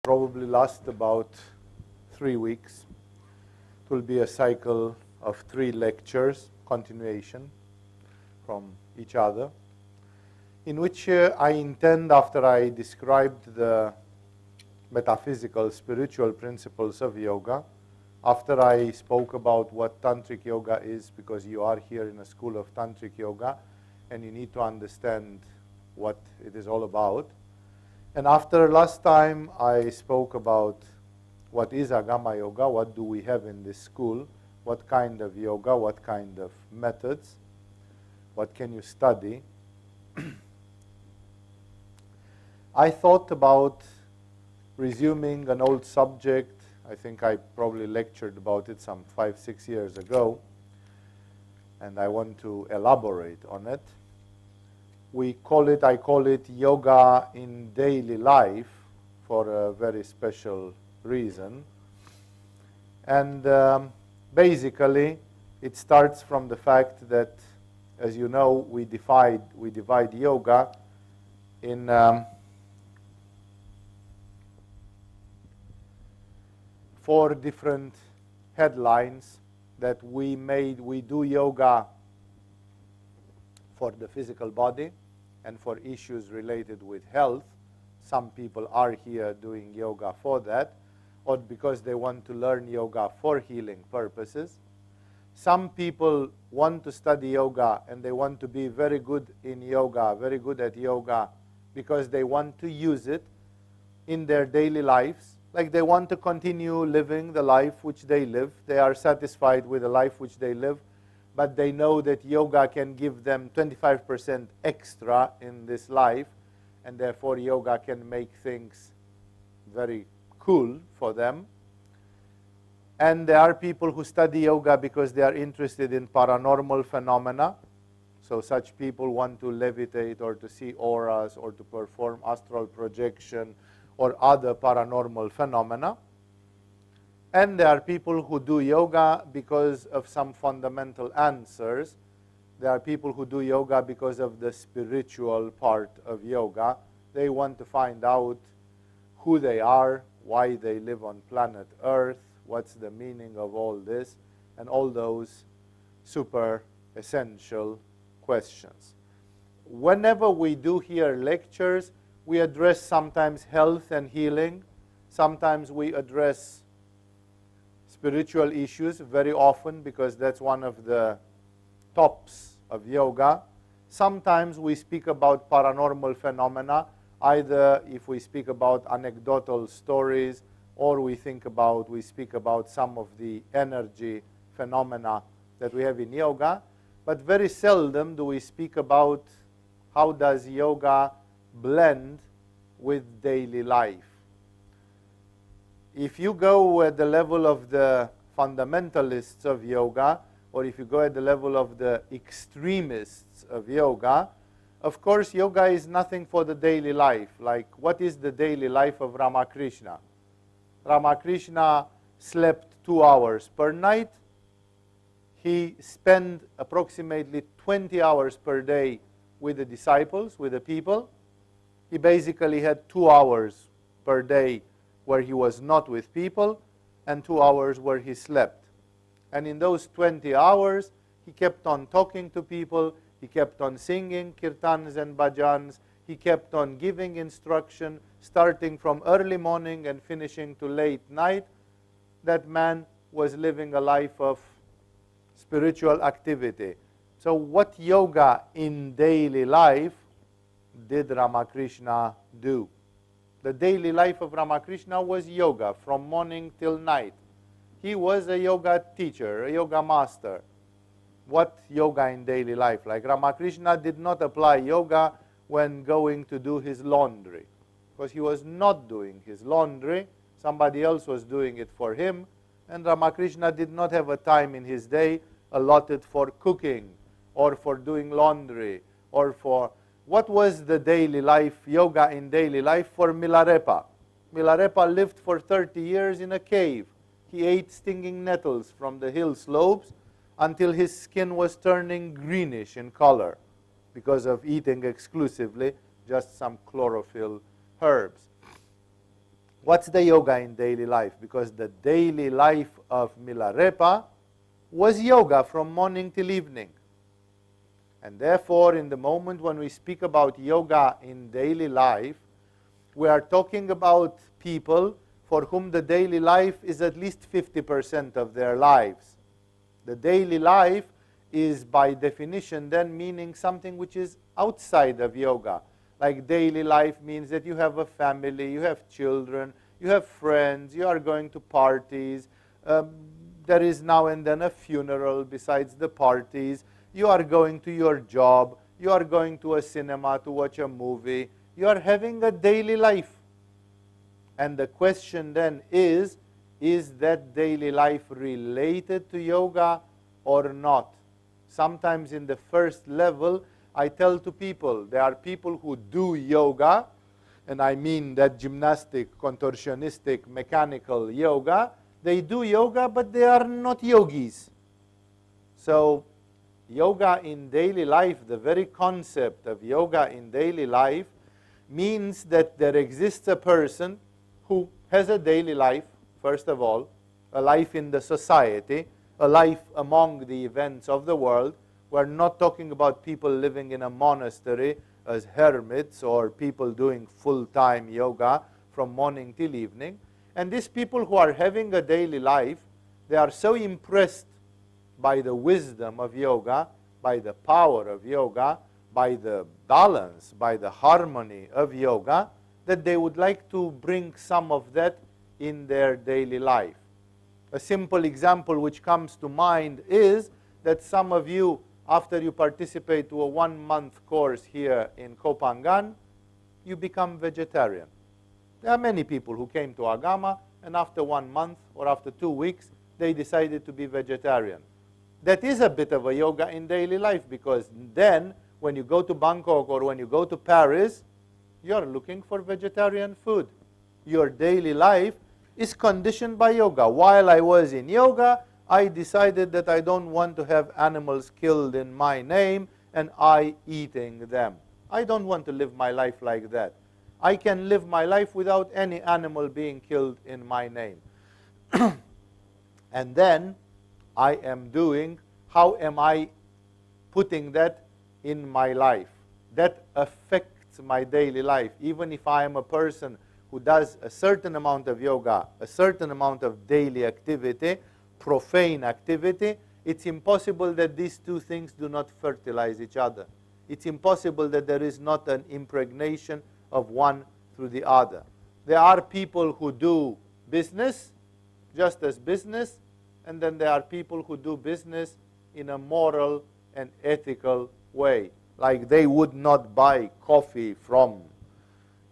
probably last about 3 weeks. It will be a cycle of 3 lectures, continuation from each other, in which I intend, after I described the metaphysical, spiritual principles of yoga, after I spoke about what Tantric Yoga is, because you are here in a school of Tantric Yoga, and you need to understand what it is all about. And after last time I spoke about what is Agama Yoga, what do we have in this school, what kind of yoga, what kind of methods, what can you study, I thought about resuming an old subject. I think I probably lectured about it some 5-6 years ago, and I want to elaborate on it. I call it yoga in daily life for a very special reason. And basically, it starts from the fact that, as you know, we divide yoga in 4 different headlines. That we do yoga for the physical body and for issues related with health. Some people are here doing yoga for that, or because they want to learn yoga for healing purposes. Some people want to study yoga and they want to be very good in yoga, very good at yoga, because they want to use it in their daily lives. Like they want to continue living the life which they live. They are satisfied with the life which they live, but they know that yoga can give them 25% extra in this life, and therefore yoga can make things very cool for them. And there are people who study yoga because they are interested in paranormal phenomena. So such people want to levitate or to see auras or to perform astral projection or other paranormal phenomena. And there are people who do yoga because of some fundamental answers. There are people who do yoga because of the spiritual part of yoga. They want to find out who they are, why they live on planet Earth, what's the meaning of all this, and all those super essential questions. Whenever we do here lectures, we address sometimes health and healing. Sometimes we address spiritual issues very often, because that's one of the tops of yoga. Sometimes we speak about paranormal phenomena, either if we speak about anecdotal stories, or we speak about some of the energy phenomena that we have in yoga. But very seldom do we speak about how does yoga blend with daily life. If you go at the level of the fundamentalists of yoga, or if you go at the level of the extremists of yoga, of course yoga is nothing for the daily life. Like, what is the daily life of Ramakrishna? Ramakrishna slept 2 hours per night. He spent approximately 20 hours per day with the disciples, with the people. He basically had 2 hours per day where he was not with people, and 2 hours where he slept. And in those 20 hours, he kept on talking to people, he kept on singing kirtans and bhajans, he kept on giving instruction, starting from early morning and finishing to late night. That man was living a life of spiritual activity. So what yoga in daily life did Ramakrishna do? The daily life of Ramakrishna was yoga from morning till night. He was a yoga teacher, a yoga master. What yoga in daily life? Like, Ramakrishna did not apply yoga when going to do his laundry, because he was not doing his laundry. Somebody else was doing it for him, and Ramakrishna did not have a time in his day allotted for cooking or for doing laundry or for... What was the daily life, yoga in daily life for Milarepa? Milarepa lived for 30 years in a cave. He ate stinging nettles from the hill slopes until his skin was turning greenish in color because of eating exclusively just some chlorophyll herbs. What's the yoga in daily life? Because the daily life of Milarepa was yoga from morning till evening. And therefore, in the moment when we speak about yoga in daily life, we are talking about people for whom the daily life is at least 50% of their lives. The daily life is by definition then meaning something which is outside of yoga. Like daily life means that you have a family, you have children, you have friends, you are going to parties, there is now and then a funeral besides the parties, you are going to your job, you are going to a cinema to watch a movie, you are having a daily life. And the question then is that daily life related to yoga or not? Sometimes in the first level, I tell to people, there are people who do yoga, and I mean that gymnastic, contortionistic, mechanical yoga. They do yoga, but they are not yogis. So yoga in daily life, the very concept of yoga in daily life, means that there exists a person who has a daily life, first of all, a life in the society, a life among the events of the world. We're not talking about people living in a monastery as hermits or people doing full-time yoga from morning till evening. And these people who are having a daily life, they are so impressed by the wisdom of yoga, by the power of yoga, by the balance, by the harmony of yoga, that they would like to bring some of that in their daily life. A simple example which comes to mind is that some of you, after you participate to a 1-month course here in Kopangan, you become vegetarian. There are many people who came to Agama, and after 1 month or after 2 weeks, they decided to be vegetarian. That is a bit of a yoga in daily life, because then when you go to Bangkok or when you go to Paris, you are looking for vegetarian food. Your daily life is conditioned by yoga. While I was in yoga, I decided that I don't want to have animals killed in my name and I eating them. I don't want to live my life like that. I can live my life without any animal being killed in my name. And then I am doing, how am I putting that in my life? That affects my daily life. Even if I am a person who does a certain amount of yoga, a certain amount of daily activity, profane activity, it's impossible that these two things do not fertilize each other. It's impossible that there is not an impregnation of one through the other. There are people who do business just as business, and then there are people who do business in a moral and ethical way. Like they would not buy coffee from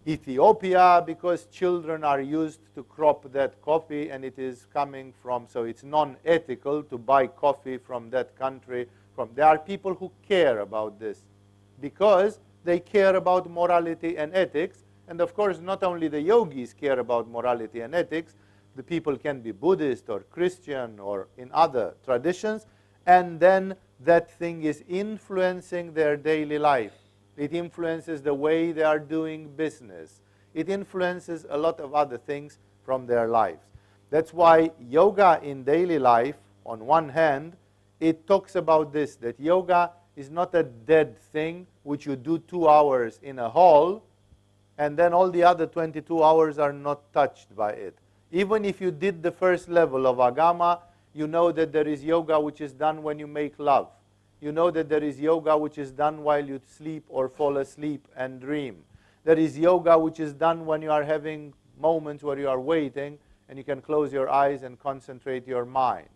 Ethiopia because children are used to crop that coffee and it is coming from, so it's non-ethical to buy coffee from that country. There are people who care about this because they care about morality and ethics. And of course, not only the yogis care about morality and ethics, the people can be Buddhist or Christian or in other traditions, and then that thing is influencing their daily life. It influences the way they are doing business. It influences a lot of other things from their lives. That's why yoga in daily life, on one hand, it talks about this, that yoga is not a dead thing which you do 2 hours in a hall, and then all the other 22 hours are not touched by it. Even if you did the first level of Agama, you know that there is yoga which is done when you make love. You know that there is yoga which is done while you sleep or fall asleep and dream. There is yoga which is done when you are having moments where you are waiting and you can close your eyes and concentrate your mind.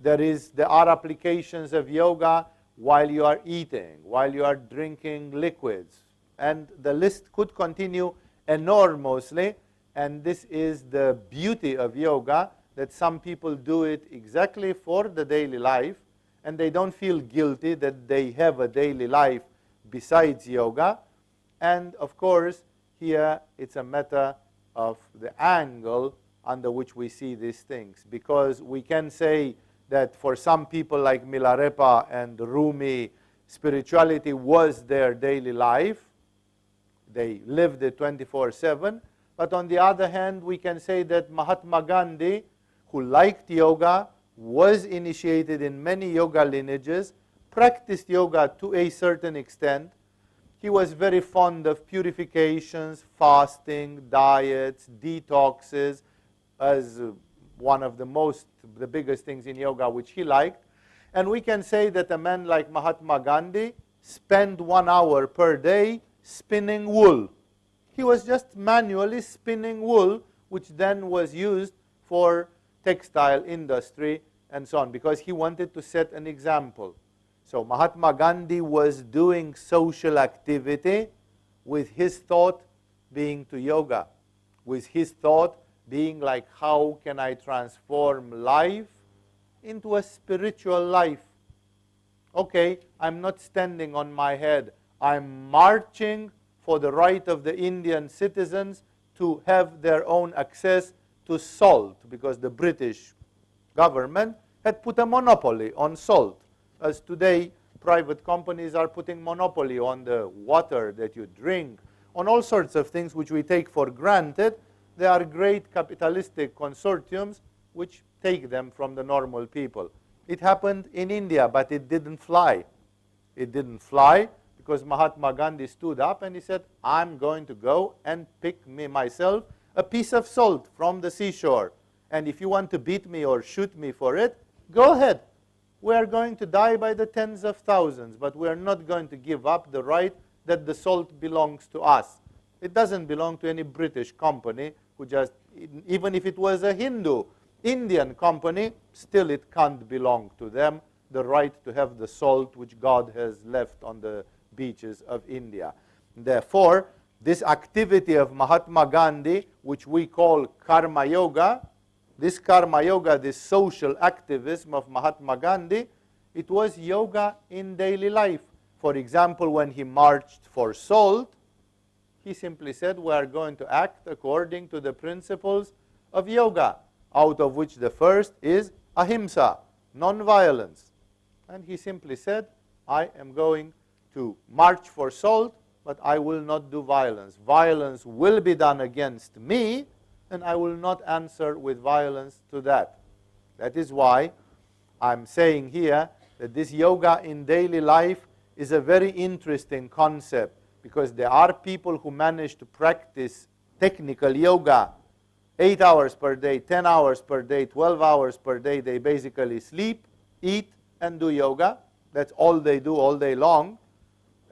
There are applications of yoga while you are eating, while you are drinking liquids. And the list could continue enormously. And this is the beauty of yoga, that some people do it exactly for the daily life, and they don't feel guilty that they have a daily life besides yoga. And of course, here it's a matter of the angle under which we see these things. Because we can say that for some people like Milarepa and Rumi, spirituality was their daily life. They lived it 24/7. But on the other hand, we can say that Mahatma Gandhi, who liked yoga, was initiated in many yoga lineages, practiced yoga to a certain extent. He was very fond of purifications, fasting, diets, detoxes, as one of the biggest things in yoga which he liked. And we can say that a man like Mahatma Gandhi spent 1 hour per day spinning wool. He was just manually spinning wool, which then was used for textile industry and so on, because he wanted to set an example. So Mahatma Gandhi was doing social activity with his thought being to yoga, with his thought being like, how can I transform life into a spiritual life? Okay, I'm not standing on my head. I'm marching for the right of the Indian citizens to have their own access to salt, because the British government had put a monopoly on salt. As today, private companies are putting monopoly on the water that you drink, on all sorts of things which we take for granted. They are great capitalistic consortiums which take them from the normal people. It happened in India, but it didn't fly. It didn't fly because Mahatma Gandhi stood up and he said, I'm going to go and pick myself a piece of salt from the seashore. And if you want to beat me or shoot me for it, go ahead. We are going to die by the tens of thousands, but we are not going to give up the right that the salt belongs to us. It doesn't belong to any British company who just, even if it was a Hindu, Indian company, still it can't belong to them, the right to have the salt which God has left on the beaches of India. Therefore, this activity of Mahatma Gandhi, which we call karma yoga, this social activism of Mahatma Gandhi, it was yoga in daily life. For example, when he marched for salt, he simply said, we are going to act according to the principles of yoga, out of which the first is ahimsa, non-violence. And he simply said, I am going to march for salt, but I will not do violence. Violence will be done against me, and I will not answer with violence to that. That is why I'm saying here that this yoga in daily life is a very interesting concept, because there are people who manage to practice technical yoga 8 hours per day, 10 hours per day, 12 hours per day. They basically sleep, eat, and do yoga. That's all they do all day long.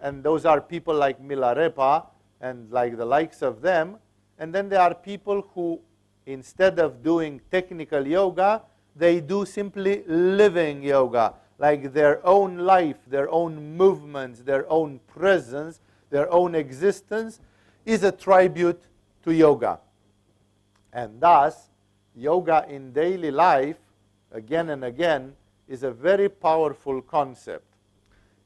And those are people like Milarepa and like the likes of them. And then there are people who, instead of doing technical yoga, they do simply living yoga, like their own life, their own movements, their own presence, their own existence is a tribute to yoga. And thus, yoga in daily life, again and again, is a very powerful concept.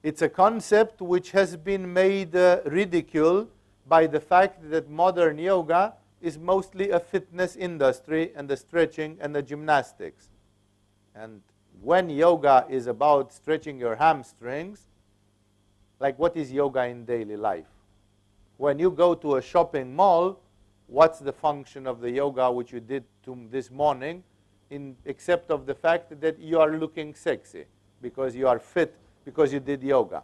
It's a concept which has been made ridicule by the fact that modern yoga is mostly a fitness industry and the stretching and the gymnastics. And when yoga is about stretching your hamstrings, like what is yoga in daily life? When you go to a shopping mall, what's the function of the yoga which you did this morning, except of the fact that you are looking sexy because you are fit, because you did yoga?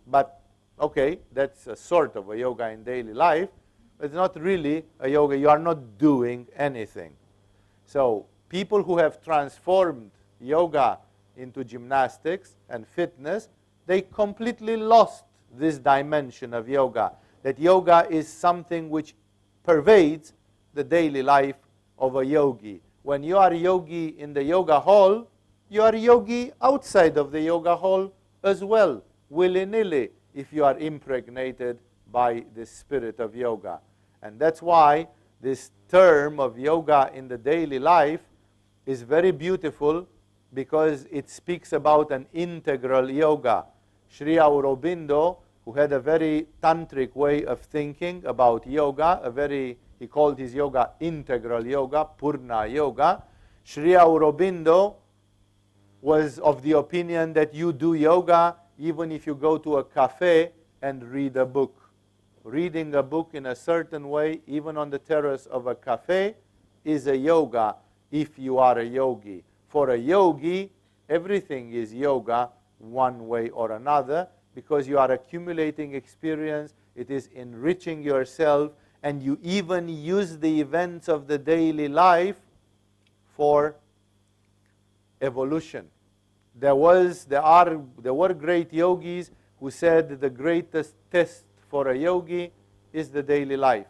But okay, that's a sort of a yoga in daily life. It's not really a yoga. You are not doing anything. So people who have transformed yoga into gymnastics and fitness, they completely lost this dimension of yoga, that yoga is something which pervades the daily life of a yogi. When you are a yogi in the yoga hall, you are a yogi outside of the yoga hall as well, willy-nilly, if you are impregnated by the spirit of yoga. And that's why this term of yoga in the daily life is very beautiful, because it speaks about an integral yoga. Sri Aurobindo, who had a very tantric way of thinking about yoga, he called his yoga integral yoga, Purna yoga. Sri Aurobindo was of the opinion that you do yoga even if you go to a cafe and read a book. reading a book in a certain way, even on the terrace of a cafe, is a yoga if you are a yogi. For a yogi, everything is yoga one way or another, because you are accumulating experience, it is enriching yourself, and you even use the events of the daily life for evolution. There were great yogis who said the greatest test for a yogi is the daily life.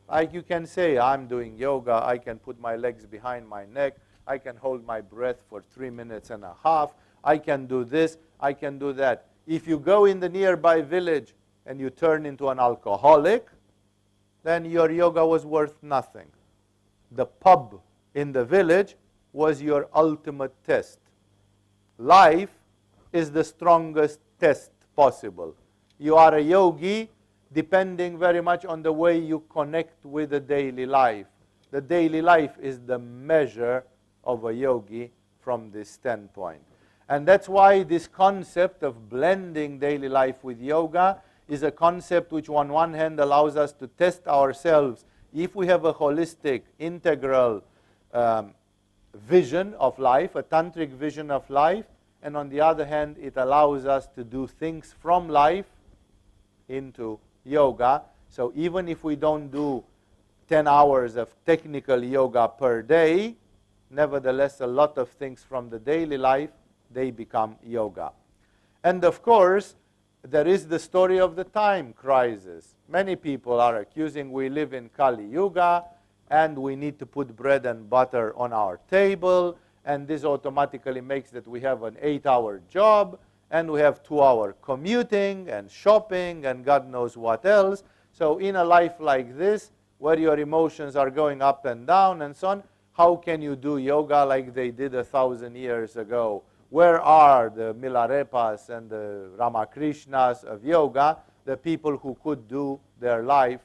Like you can say, I'm doing yoga, I can put my legs behind my neck, I can hold my breath for 3 minutes and a half, I can do this, I can do that. If you go in the nearby village and you turn into an alcoholic, then your yoga was worth nothing. The pub in the village was your ultimate test. Life is the strongest test possible. You are a yogi depending very much on the way you connect with the daily life. The daily life is the measure of a yogi from this standpoint. And that's why this concept of blending daily life with yoga is a concept which on one hand allows us to test ourselves if we have a holistic, integral vision of life, a tantric vision of life, and on the other hand it allows us to do things from life into yoga. So even if we don't do 10 hours of technical yoga per day, nevertheless a lot of things from the daily life, they become yoga. And of course, there is the story of the time crisis. Many people are accusing we live in Kali Yuga and we need to put bread and butter on our table, and this automatically makes that we have an 8-hour job and we have 2-hour commuting and shopping and God knows what else. So in a life like this, where your emotions are going up and down and so on, how can you do yoga like they did 1,000 years ago? Where are the Milarepas and the Ramakrishnas of yoga, the people who could do their life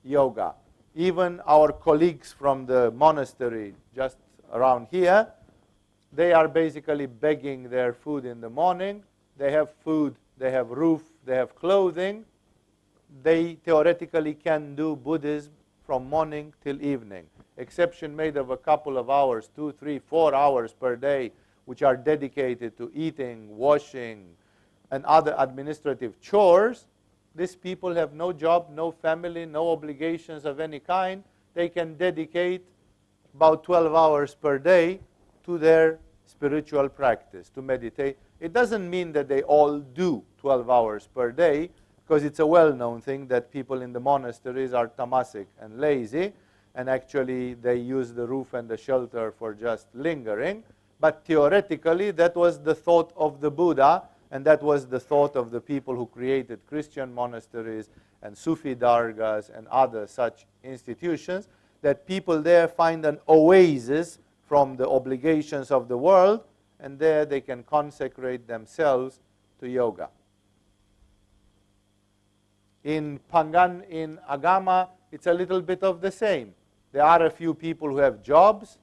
yoga? Even our colleagues from the monastery just around here, they are basically begging their food in the morning. They have food, they have roof, they have clothing. They theoretically can do Buddhism from morning till evening. Exception made of a couple of hours, 2, 3, 4 hours per day, which are dedicated to eating, washing, and other administrative chores. These people have no job, no family, no obligations of any kind. They can dedicate about 12 hours per day to their spiritual practice, to meditate. It doesn't mean that they all do 12 hours per day, because it's a well-known thing that people in the monasteries are tamasic and lazy, and actually they use the roof and the shelter for just lingering. But theoretically, that was the thought of the Buddha, and that was the thought of the people who created Christian monasteries and Sufi dargahs and other such institutions, that people there find an oasis from the obligations of the world, and there they can consecrate themselves to yoga. In Pangan, in Agama, it's a little bit of the same. There are a few people who have jobs,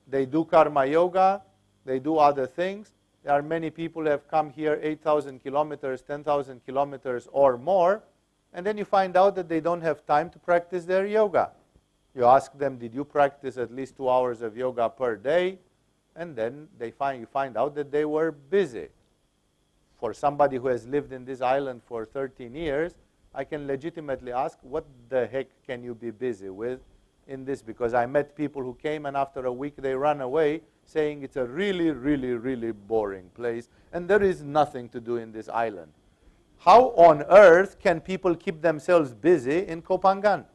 they do karma yoga, they do other things. There are many people who have come here 8,000 kilometers, 10,000 kilometers or more, and then you find out that they don't have time to practice their yoga. You ask them, did you practice at least 2 hours of yoga per day? And then you find out that they were busy. For somebody who has lived in this island for 13 years, I can legitimately ask, what the heck can you be busy with in this? Because I met people who came and after a week they ran away saying it's a really, really, really boring place and there is nothing to do in this island. How on earth can people keep themselves busy in Koh Phangan?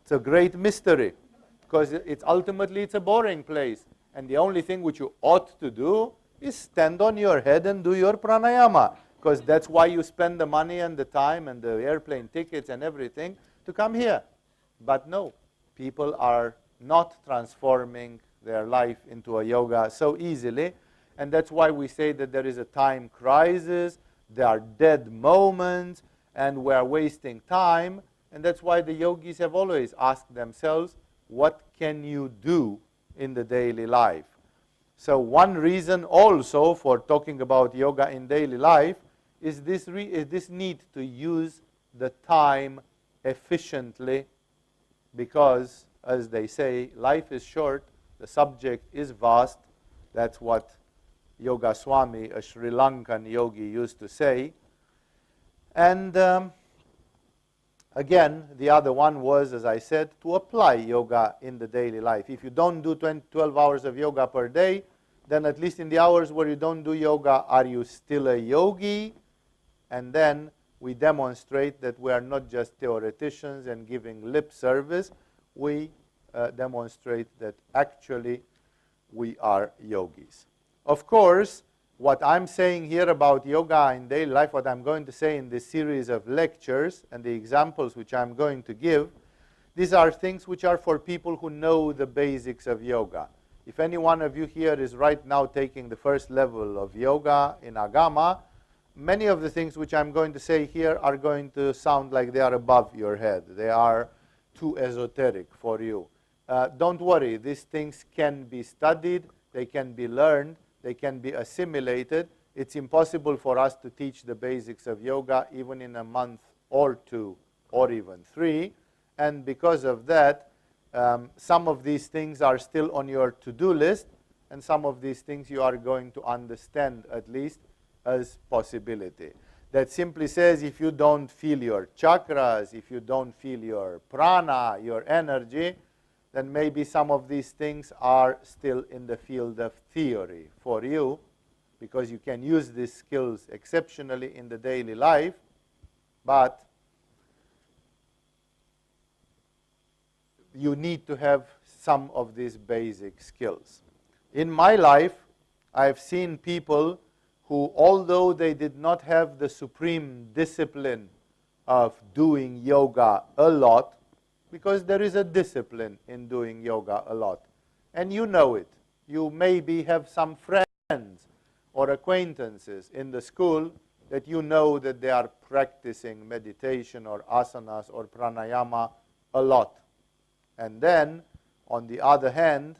It's a great mystery, because ultimately it's a boring place. And the only thing which you ought to do is stand on your head and do your pranayama, because that's why you spend the money and the time and the airplane tickets and everything to come here. But no, people are not transforming their life into a yoga so easily, and that's why we say that there is a time crisis, there are dead moments, and we're wasting time, and that's why the yogis have always asked themselves, what can you do in the daily life? So one reason also for talking about yoga in daily life is this need to use the time efficiently, because, as they say, life is short, the subject is vast. That's what Yoga Swami, a Sri Lankan yogi, used to say. And again, the other one was, as I said, to apply yoga in the daily life. If you don't do 12 hours of yoga per day, then at least in the hours where you don't do yoga, are you still a yogi? And then we demonstrate that we are not just theoreticians and giving lip service. We demonstrate that actually we are yogis. Of course, what I'm saying here about yoga in daily life, what I'm going to say in this series of lectures and the examples which I'm going to give, these are things which are for people who know the basics of yoga. If any one of you here is right now taking the first level of yoga in Agama, many of the things which I'm going to say here are going to sound like they are above your head. They are too esoteric for you. Don't worry, these things can be studied, they can be learned, they can be assimilated. It's impossible for us to teach the basics of yoga even in a month or two or even three. And because of that, some of these things are still on your to-do list, and some of these things you are going to understand at least as possibility. That simply says if you don't feel your chakras, if you don't feel your prana, your energy, then maybe some of these things are still in the field of theory for you, because you can use these skills exceptionally in the daily life, but you need to have some of these basic skills. In my life, I've seen people who, although they did not have the supreme discipline of doing yoga a lot, because there is a discipline in doing yoga a lot, and you know it. You maybe have some friends or acquaintances in the school that you know that they are practicing meditation or asanas or pranayama a lot. And then, on the other hand,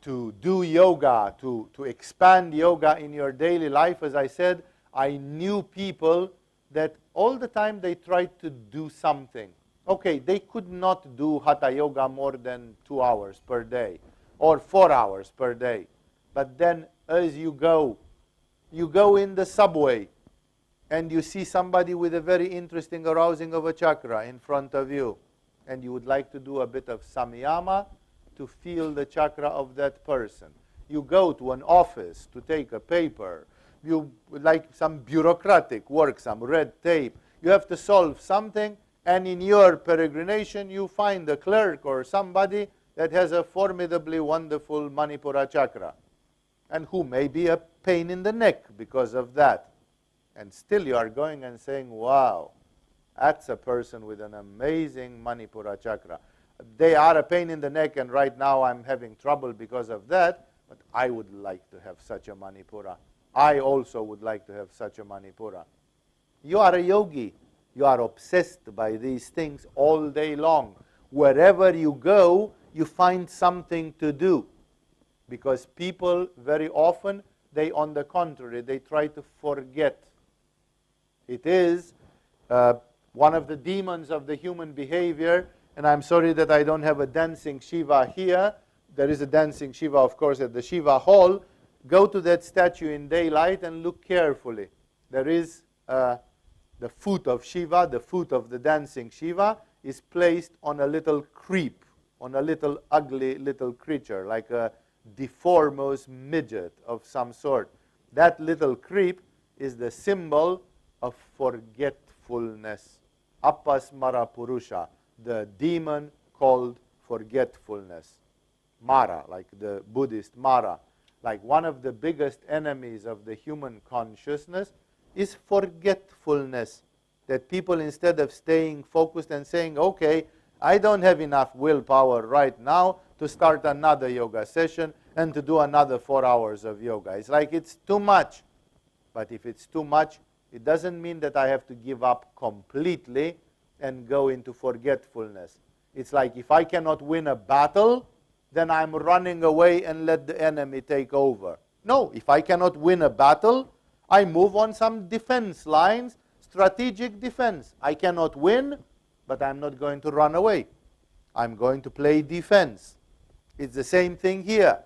to do yoga, to expand yoga in your daily life, as I said, I knew people that all the time they tried to do something. Okay, they could not do hatha yoga more than 2 hours per day or 4 hours per day. But then as you go in the subway and you see somebody with a very interesting arousing of a chakra in front of you, and you would like to do a bit of samyama to feel the chakra of that person. You go to an office to take a paper. You like some bureaucratic work, some red tape. You have to solve something, and in your peregrination you find a clerk or somebody that has a formidably wonderful Manipura chakra, and who may be a pain in the neck because of that. And still you are going and saying, wow, that's a person with an amazing Manipura chakra. They are a pain in the neck, and right now I'm having trouble because of that, but I would like to have such a Manipura. I also would like to have such a Manipura. You are a yogi. You are obsessed by these things all day long. Wherever you go, you find something to do. Because people, very often, they, on the contrary, they try to forget. It is one of the demons of the human behavior, and I'm sorry that I don't have a dancing Shiva here. There is a dancing Shiva, of course, at the Shiva hall. Go to that statue in daylight and look carefully. There is the foot of Shiva, the foot of the dancing Shiva, is placed on a little creep, on a little ugly little creature, like a deformous midget of some sort. That little creep is the symbol of forgetfulness. Apasmara Purusha, the demon called forgetfulness. Mara, like the Buddhist Mara. Like one of the biggest enemies of the human consciousness is forgetfulness. That people, instead of staying focused and saying, okay, I don't have enough willpower right now to start another yoga session and to do another 4 hours of yoga. It's like it's too much. But if it's too much, it doesn't mean that I have to give up completely and go into forgetfulness. It's like if I cannot win a battle, then I'm running away and let the enemy take over. No, if I cannot win a battle, I move on some defense lines, strategic defense. I cannot win, but I'm not going to run away. I'm going to play defense. It's the same thing here.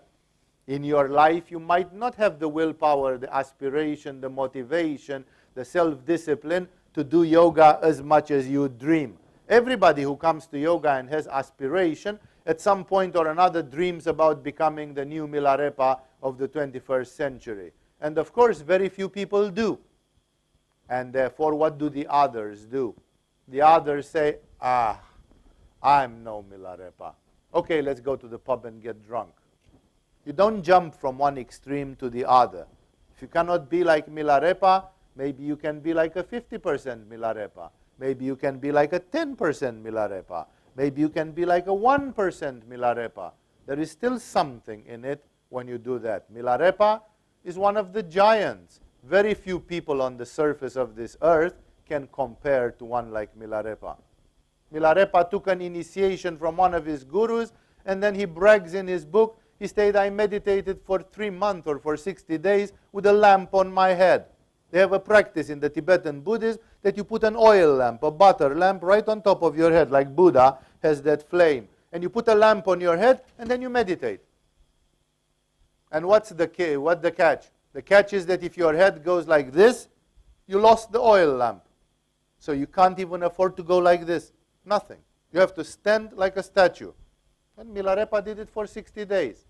In your life, you might not have the willpower, the aspiration, the motivation, the self-discipline to do yoga as much as you dream. Everybody who comes to yoga and has aspiration, at some point or another dreams about becoming the new Milarepa of the 21st century. And of course, very few people do. And therefore, what do the others do? The others say, I'm no Milarepa. Okay, let's go to the pub and get drunk. You don't jump from one extreme to the other. If you cannot be like Milarepa, maybe you can be like a 50% Milarepa. Maybe you can be like a 10% Milarepa. Maybe you can be like a 1% Milarepa. There is still something in it when you do that. Milarepa is one of the giants. Very few people on the surface of this earth can compare to one like Milarepa. Milarepa took an initiation from one of his gurus, and then he brags in his book, he said, I meditated for 3 months or for 60 days with a lamp on my head. They have a practice in the Tibetan Buddhism that you put an oil lamp, a butter lamp, right on top of your head, like Buddha has that flame. And you put a lamp on your head, and then you meditate. And what's the catch? The catch is that if your head goes like this, you lost the oil lamp. So you can't even afford to go like this. Nothing. You have to stand like a statue. And Milarepa did it for 60 days,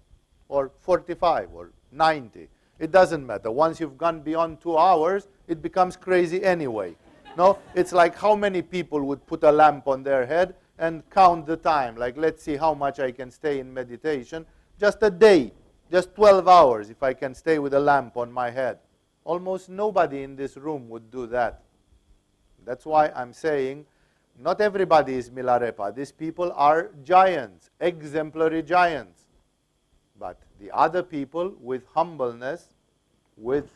or 45, or 90. It doesn't matter. Once you've gone beyond 2 hours, it becomes crazy anyway. No, it's like how many people would put a lamp on their head and count the time. Like, let's see how much I can stay in meditation. Just a day, just 12 hours if I can stay with a lamp on my head. Almost nobody in this room would do that. That's why I'm saying not everybody is Milarepa. These people are giants, exemplary giants. But the other people with humbleness, with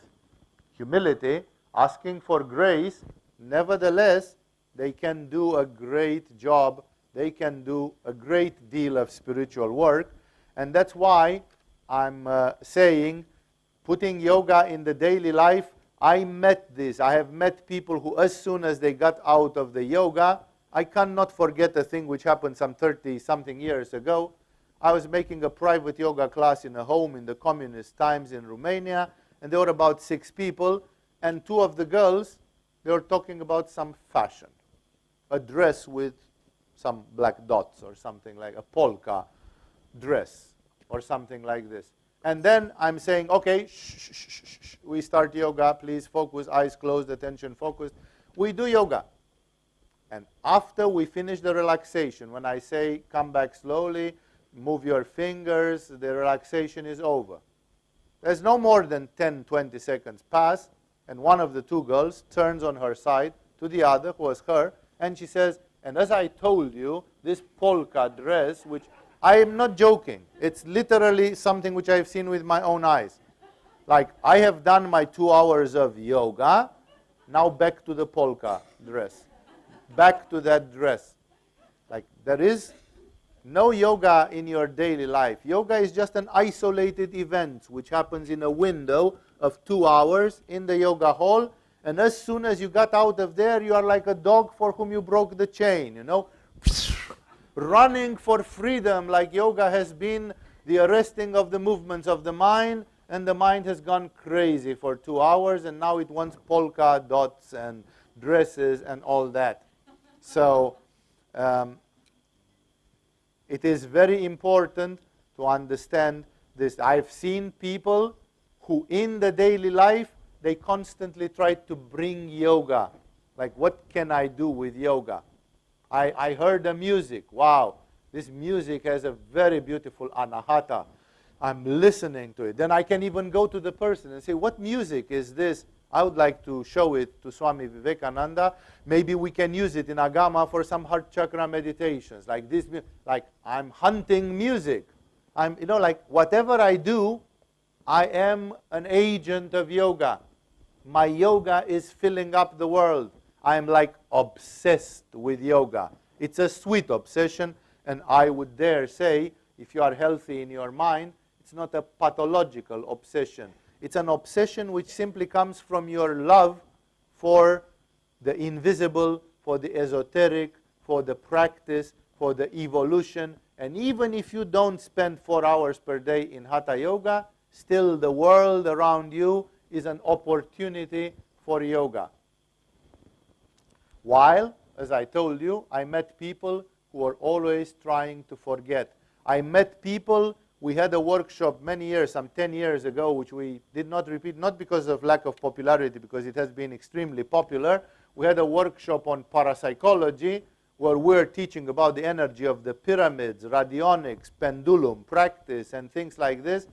humility, asking for grace, nevertheless, they can do a great job. They can do a great deal of spiritual work. And that's why I'm saying, putting yoga in the daily life, I met this. I have met people who, as soon as they got out of the yoga, I cannot forget a thing which happened some 30-something years ago. I was making a private yoga class in a home in the communist times in Romania, and there were about 6 people, and 2 of the girls, they were talking about some fashion. A dress with some black dots or something, like a polka dress or something like this. And then I'm saying, okay, shh, shh, shh, shh. We start yoga, please focus, eyes closed, attention focused. We do yoga. And after we finish the relaxation, when I say come back slowly, move your fingers, the relaxation is over. There's no more than 10, 20 seconds pass, and one of the 2 girls turns on her side to the other, who was her, and she says, and as I told you, this polka dress, which I am not joking, it's literally something which I've seen with my own eyes. Like, I have done my 2 hours of yoga, now back to the polka dress. Back to that dress. Like, there is no yoga in your daily life. Yoga is just an isolated event which happens in a window of 2 hours in the yoga hall, and as soon as you got out of there, you are like a dog for whom you broke the chain, you know, running for freedom, like yoga has been the arresting of the movements of the mind, and the mind has gone crazy for 2 hours, and now it wants polka dots and dresses and all that. So it is very important to understand this. I've seen people who in the daily life, they constantly try to bring yoga. Like, what can I do with yoga? I heard the music. Wow, this music has a very beautiful anahata. I'm listening to it. Then I can even go to the person and say, what music is this? I would like to show it to Swami Vivekananda. Maybe we can use it in Agama for some heart chakra meditations. Like this, like I'm hunting music. I'm, you know, like whatever I do, I am an agent of yoga. My yoga is filling up the world. I am like obsessed with yoga. It's a sweet obsession, and I would dare say, if you are healthy in your mind, it's not a pathological obsession. It's an obsession which simply comes from your love for the invisible, for the esoteric, for the practice, for the evolution. And even if you don't spend 4 hours per day in Hatha Yoga, still the world around you is an opportunity for yoga. While, as I told you, I met people who were always trying to forget. I met people, we had a workshop many years, some 10 years ago, which we did not repeat, not because of lack of popularity, because it has been extremely popular. We had a workshop on parapsychology, where we're teaching about the energy of the pyramids, radionics, pendulum, practice, and things like this.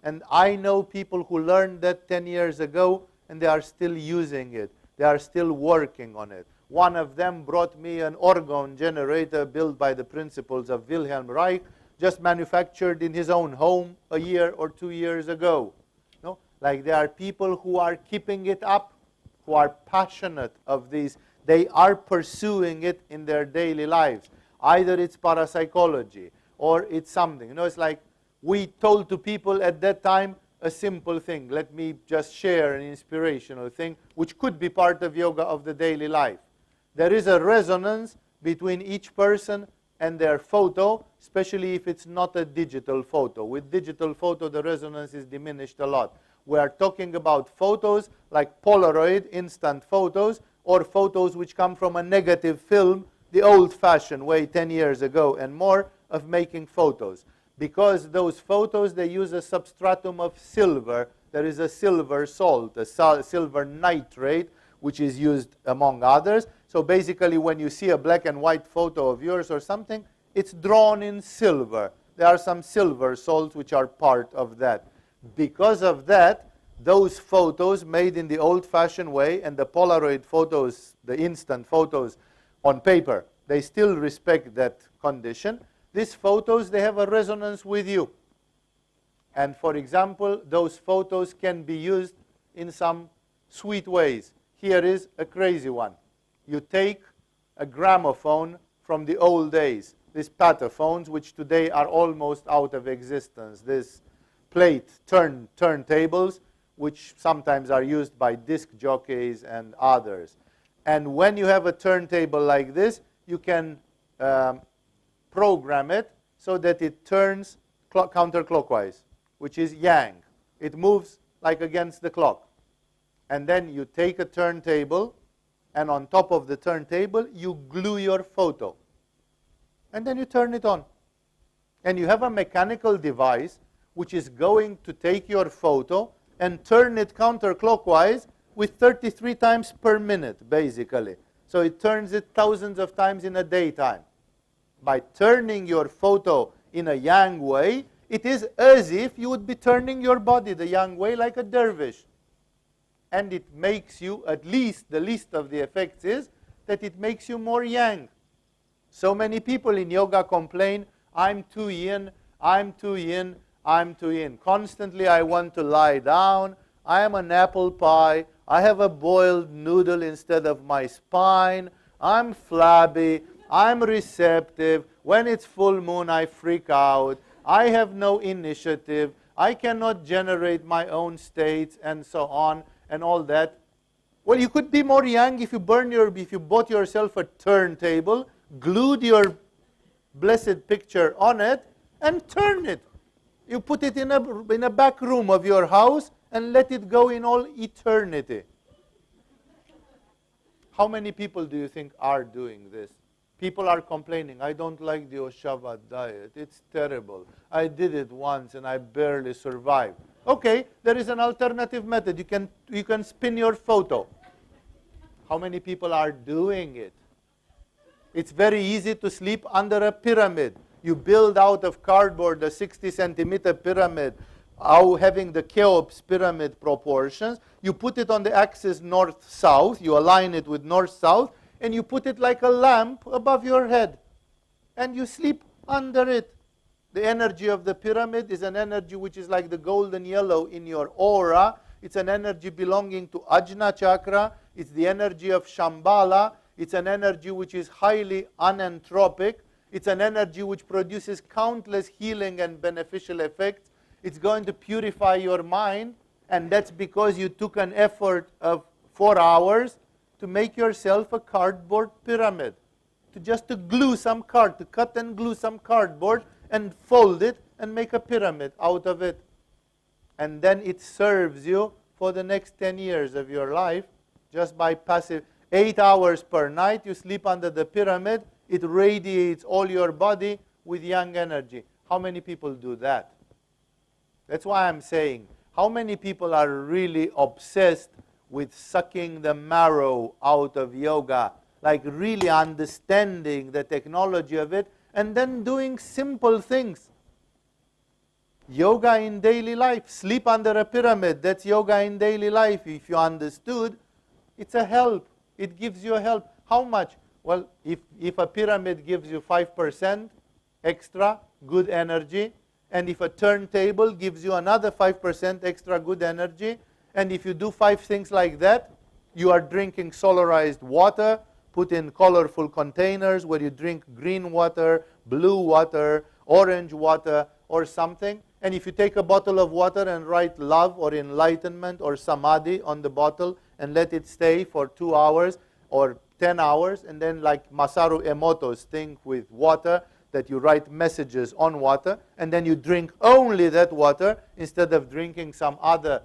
And I know people who learned that 10 years ago, and they are still using it. They are still working on it. One of them brought me an orgone generator built by the principles of Wilhelm Reich, just manufactured in his own home a year or 2 years ago. No? Like there are people who are keeping it up, who are passionate of these. They are pursuing it in their daily lives. Either it's parapsychology or it's something. You know, it's like we told to people at that time a simple thing. Let me just share an inspirational thing, which could be part of yoga of the daily life. There is a resonance between each person and their photo, especially if it's not a digital photo. With digital photo, the resonance is diminished a lot. We are talking about photos like Polaroid, instant photos, or photos which come from a negative film, the old-fashioned way 10 years ago and more of making photos. Because those photos, they use a substratum of silver. There is a silver salt, a silver nitrate, which is used among others. So basically, when you see a black and white photo of yours or something, it's drawn in silver. There are some silver salts which are part of that. Because of that, those photos made in the old-fashioned way and the Polaroid photos, the instant photos on paper, they still respect that condition. These photos, they have a resonance with you. And for example, those photos can be used in some sweet ways. Here is a crazy one. You take a gramophone from the old days, these pataphones, which today are almost out of existence, these plate turntables, which sometimes are used by disc jockeys and others. And when you have a turntable like this, you can program it so that it turns counterclockwise, which is yang. It moves like against the clock. And then you take a turntable, and on top of the turntable, you glue your photo. And then you turn it on. And you have a mechanical device which is going to take your photo and turn it counterclockwise with 33 times per minute, basically. So it turns it thousands of times in a daytime. By turning your photo in a yang way, it is as if you would be turning your body the yang way like a dervish. And it makes you, at least the least of the effects is that it makes you more yang. So many people in yoga complain, I'm too yin, I'm too yin, I'm too yin. Constantly I want to lie down, I am an apple pie, I have a boiled noodle instead of my spine, I'm flabby, I'm receptive, when it's full moon I freak out, I have no initiative, I cannot generate my own states, and so on, and all that. Well, you could be more yang if you bought yourself a turntable, glued your blessed picture on it, and turn it. You put it in a back room of your house and let it go in all eternity. How many people do you think are doing this? People are complaining, I don't like the Oshava diet, it's terrible. I did it once and I barely survived. Okay, there is an alternative method. You can spin your photo. How many people are doing it? It's very easy to sleep under a pyramid. You build out of cardboard a 60-centimeter pyramid, having the Cheops pyramid proportions. You put it on the axis north-south. You align it with north-south, and you put it like a lamp above your head. And you sleep under it. The energy of the pyramid is an energy which is like the golden yellow in your aura. It's an energy belonging to Ajna chakra. It's the energy of Shambhala. It's an energy which is highly unentropic. It's an energy which produces countless healing and beneficial effects. It's going to purify your mind. And that's because you took an effort of 4 hours to make yourself a cardboard pyramid. To glue some to cut and glue some cardboard and fold it and make a pyramid out of it. And then it serves you for the next 10 years of your life just by passive. 8 hours per night you sleep under the pyramid. It radiates all your body with young energy. How many people do that? That's why I'm saying, how many people are really obsessed with sucking the marrow out of yoga, like really understanding the technology of it, and then doing simple things? Yoga in daily life, sleep under a pyramid, that's yoga in daily life. If you understood, it's a help. It gives you a help. How much? Well, if a pyramid gives you 5% extra good energy, and if a turntable gives you another 5% extra good energy, and if you do 5 things like that, you are drinking solarized water, put in colorful containers where you drink green water, blue water, orange water, or something. And if you take a bottle of water and write love or enlightenment or samadhi on the bottle and let it stay for 2 hours or 10 hours, and then like Masaru Emoto's thing with water, that you write messages on water, and then you drink only that water instead of drinking some other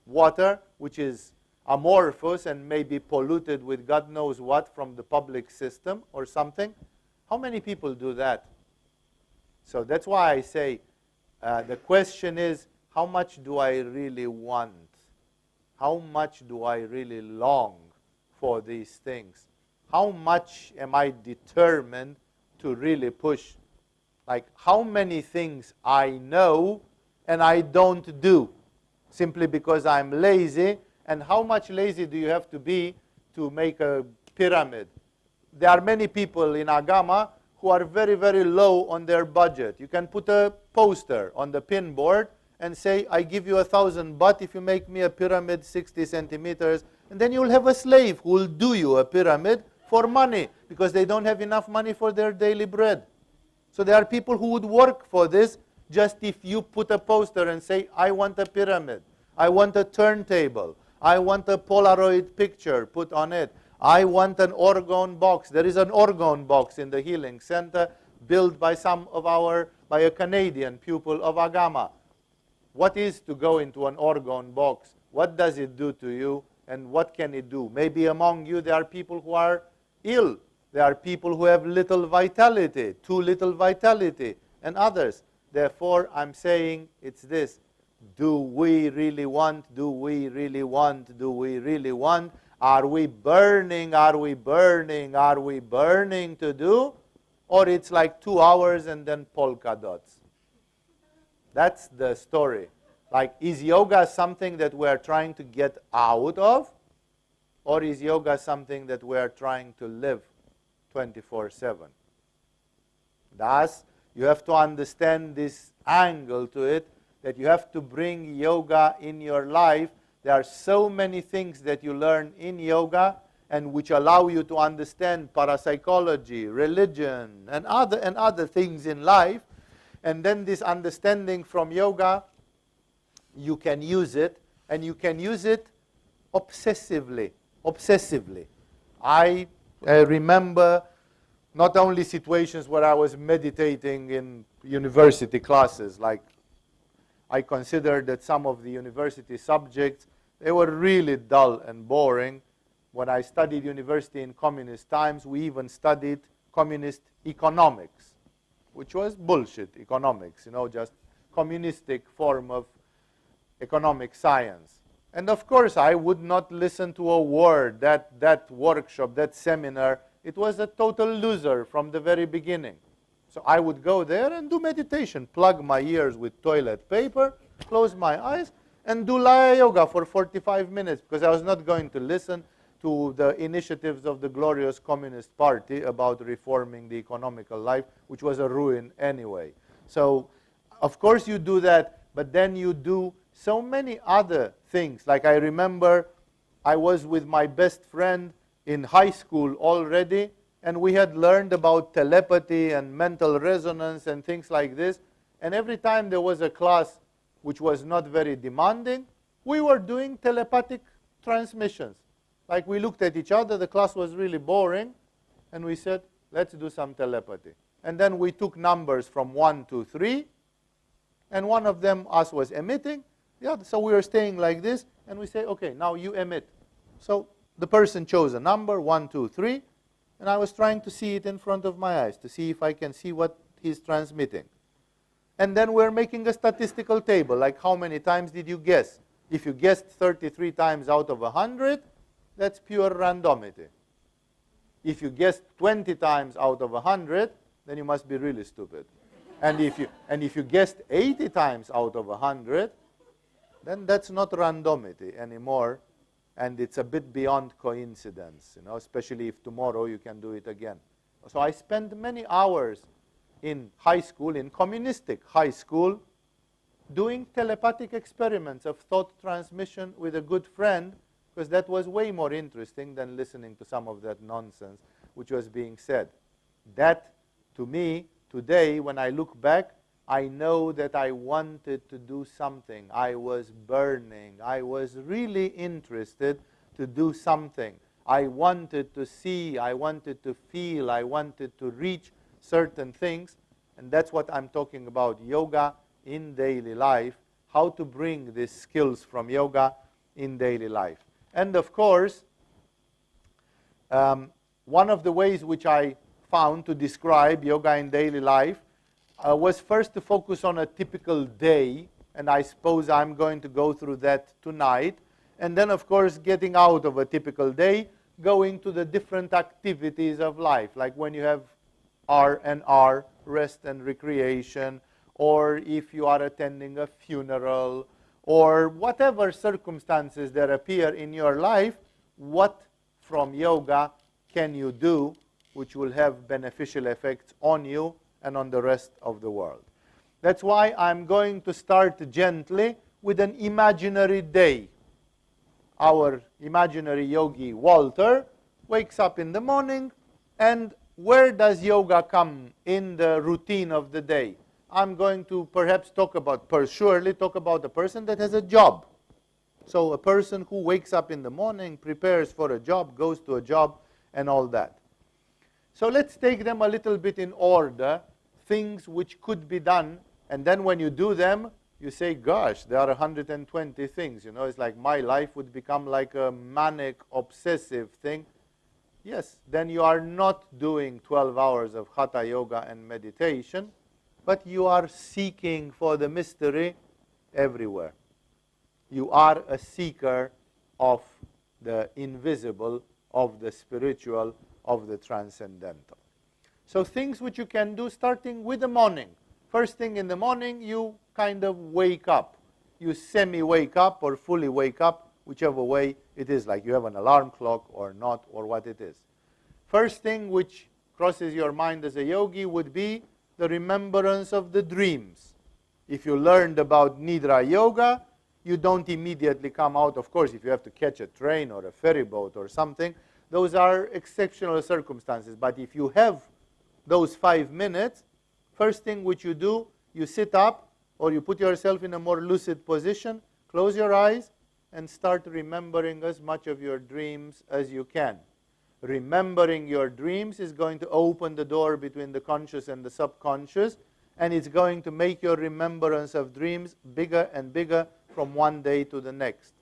water which is amorphous and may be polluted with God knows what from the public system or something. How many people do that? So that's why I say the question is, how much do I really want? How much do I really long for these things? How much am I determined to really push? Like how many things I know and I don't do simply because I'm lazy? And how much lazy do you have to be to make a pyramid? There are many people in Agama who are very, very low on their budget. You can put a poster on the pin board and say, I give you 1,000 baht if you make me a pyramid 60 centimeters. And then you'll have a slave who will do you a pyramid for money because they don't have enough money for their daily bread. So there are people who would work for this just if you put a poster and say, I want a pyramid. I want a turntable. I want a Polaroid picture put on it. I want an orgone box. There is an orgone box in the Healing Center built by by a Canadian pupil of Agama. What is to go into an orgone box? What does it do to you? And what can it do? Maybe among you there are people who are ill. There are people who have little vitality, too little vitality, and others. Therefore, I'm saying it's this. Do we really want? Do we really want? Do we really want? Are we burning? Are we burning? Are we burning to do? Or it's like 2 hours and then polka dots. That's the story. Like, is yoga something that we're trying to get out of? Or is yoga something that we're trying to live 24/7? Thus, you have to understand this angle to it, that you have to bring yoga in your life. There are so many things that you learn in yoga and which allow you to understand parapsychology, religion, and other things in life. And then this understanding from yoga, you can use it, and you can use it obsessively. I remember not only situations where I was meditating in university classes, like I considered that some of the university subjects, they were really dull and boring. When I studied university in communist times, we even studied communist economics, which was bullshit economics, just communistic form of economic science. And of course, I would not listen to a word. That workshop, that seminar, it was a total loser from the very beginning. So I would go there and do meditation, plug my ears with toilet paper, close my eyes, and do Laya Yoga for 45 minutes, because I was not going to listen to the initiatives of the glorious Communist Party about reforming the economical life, which was a ruin anyway. So, of course you do that, but then you do so many other things. Like I remember I was with my best friend in high school already, and we had learned about telepathy and mental resonance and things like this. And every time there was a class which was not very demanding, we were doing telepathic transmissions. Like we looked at each other, the class was really boring, and we said, let's do some telepathy. And then we took numbers from 1 to 3, and one of them, us, was emitting. Yeah, so we were staying like this, and we say, okay, now you emit. So the person chose a number, 1, 2, 3, and I was trying to see it in front of my eyes to see if I can see what he's transmitting. And then we're making a statistical table, like how many times did you guess? If you guessed 33 times out of 100, that's pure randomity. If you guessed 20 times out of 100, then you must be really stupid. And if you guessed 80 times out of 100, then that's not randomity anymore, and it's a bit beyond coincidence, especially if tomorrow you can do it again. So I spent many hours in high school, in communistic high school, doing telepathic experiments of thought transmission with a good friend, because that was way more interesting than listening to some of that nonsense which was being said. That, to me, today, when I look back, I know that I wanted to do something. I was burning. I was really interested to do something. I wanted to see. I wanted to feel. I wanted to reach certain things. And that's what I'm talking about, yoga in daily life, how to bring these skills from yoga in daily life. And of course, one of the ways which I found to describe yoga in daily life was first to focus on a typical day, and I suppose I'm going to go through that tonight. And then, of course, getting out of a typical day, going to the different activities of life, like when you have R&R, rest and recreation, or if you are attending a funeral, or whatever circumstances that appear in your life, what from yoga can you do which will have beneficial effects on you and on the rest of the world. That's why I'm going to start gently with an imaginary day. Our imaginary yogi, Walter, wakes up in the morning, and where does yoga come in the routine of the day? I'm going to perhaps surely talk about a person that has a job. So a person who wakes up in the morning, prepares for a job, goes to a job, and all that. So let's take them a little bit in order, things which could be done, and then when you do them, you say, gosh, there are 120 things. It's like my life would become like a manic, obsessive thing. Yes, then you are not doing 12 hours of hatha yoga and meditation, but you are seeking for the mystery everywhere. You are a seeker of the invisible, of the spiritual, of the transcendental. So things which you can do starting with the morning. First thing in the morning, you kind of wake up. You semi-wake up or fully wake up, whichever way it is, like you have an alarm clock or not, or what it is. First thing which crosses your mind as a yogi would be the remembrance of the dreams. If you learned about Nidra Yoga, you don't immediately come out. Of course, if you have to catch a train or a ferry boat or something, those are exceptional circumstances. But if you have those 5 minutes, first thing which you do, you sit up or you put yourself in a more lucid position, close your eyes, and start remembering as much of your dreams as you can. Remembering your dreams is going to open the door between the conscious and the subconscious, and it's going to make your remembrance of dreams bigger and bigger from one day to the next.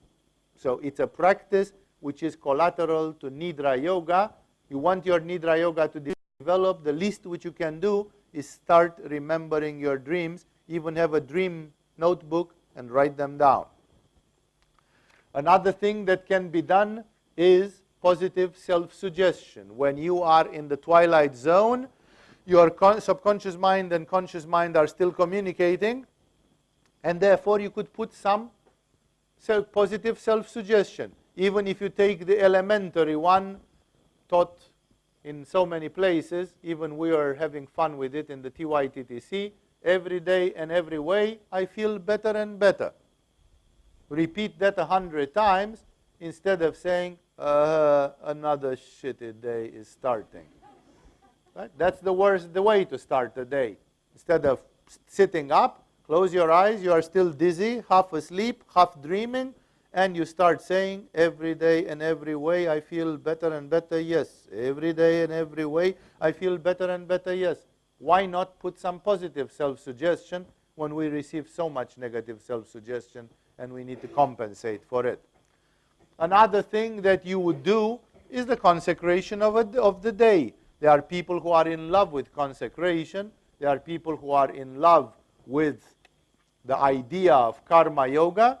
So it's a practice which is collateral to Nidra Yoga. You want your Nidra Yoga to develop, the least which you can do is start remembering your dreams. Even have a dream notebook and write them down. Another thing that can be done is positive self-suggestion. When you are in the twilight zone, your subconscious mind and conscious mind are still communicating, and therefore you could put some positive self-suggestion. Even if you take the elementary one taught in so many places, even we are having fun with it in the TYTTC, every day and every way I feel better and better. Repeat that 100 times instead of saying, another shitty day is starting. Right? That's the way to start the day. Instead of sitting up, close your eyes, you are still dizzy, half asleep, half dreaming, and you start saying, every day and every way I feel better and better, yes. Every day and every way I feel better and better, yes. Why not put some positive self-suggestion when we receive so much negative self-suggestion and we need to compensate for it? Another thing that you would do is the consecration of the day. There are people who are in love with consecration. There are people who are in love with the idea of karma yoga.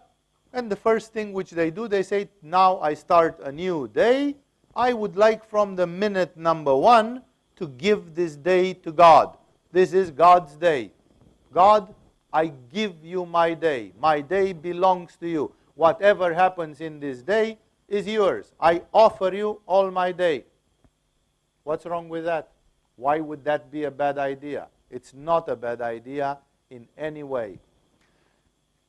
And the first thing which they do, they say, now I start a new day. I would like from the minute number 1 to give this day to God. This is God's day. God, I give you my day. My day belongs to you. Whatever happens in this day is yours. I offer you all my day. What's wrong with that? Why would that be a bad idea? It's not a bad idea in any way.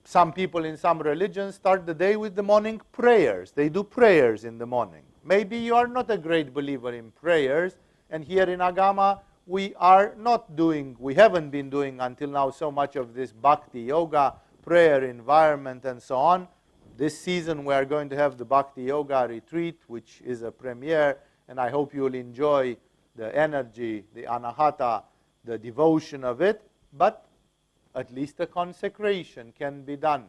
Some people in some religions start the day with the morning prayers. They do prayers in the morning. Maybe you are not a great believer in prayers, and here in Agama we haven't been doing until now so much of this bhakti yoga, prayer environment and so on. This season we are going to have the bhakti yoga retreat, which is a premiere, and I hope you will enjoy the energy, the anahata, the devotion of it, but at least a consecration can be done.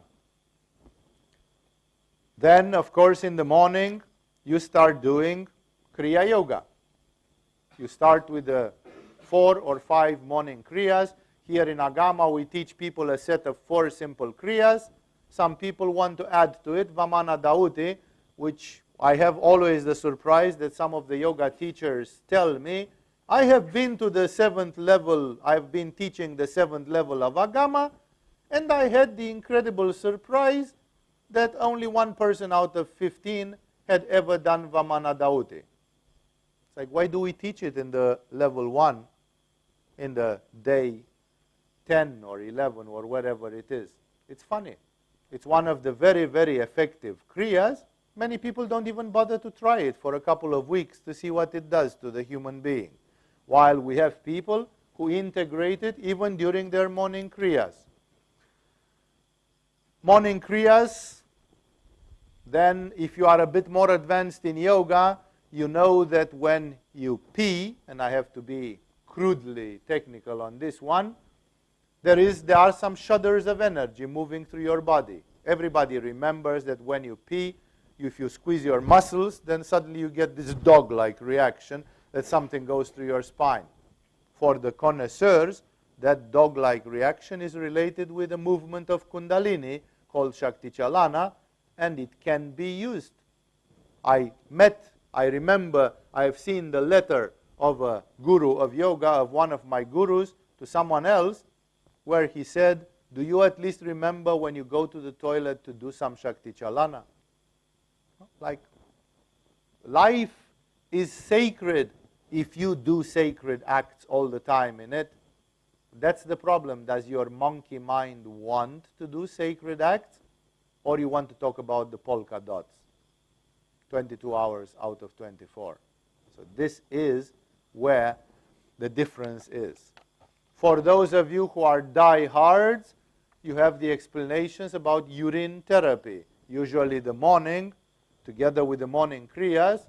Then, of course, in the morning, you start doing Kriya Yoga. You start with the 4 or 5 morning Kriyas. Here in Agama, we teach people a set of 4 simple Kriyas. Some people want to add to it Vamana Dauti, which I have always the surprise that some of the yoga teachers tell me, I have been to the 7th level, I've been teaching the 7th level of Agama, and I had the incredible surprise that only 1 person out of 15 had ever done Vamana Dauti. It's like, why do we teach it in the level 1, in the day 10 or 11 or whatever it is? It's funny. It's one of the very, very effective Kriyas. Many people don't even bother to try it for a couple of weeks to see what it does to the human being. While we have people who integrate it even during their morning Kriyas. Morning Kriyas, then if you are a bit more advanced in yoga, you know that when you pee, and I have to be crudely technical on this one, there are some shudders of energy moving through your body. Everybody remembers that when you pee, if you squeeze your muscles, then suddenly you get this dog-like reaction that something goes through your spine. For the connoisseurs, that dog-like reaction is related with a movement of Kundalini called Shakti Chalana, and it can be used. I remember I have seen the letter of a guru of yoga, of one of my gurus, to someone else, where he said, do you at least remember when you go to the toilet to do some Shakti Chalana? Like, life is sacred if you do sacred acts all the time in it. That's the problem. Does your monkey mind want to do sacred acts? Or you want to talk about the polka dots? 22 hours out of 24. So this is where the difference is. For those of you who are diehards, you have the explanations about urine therapy. Usually the morning, together with the morning Kriyas,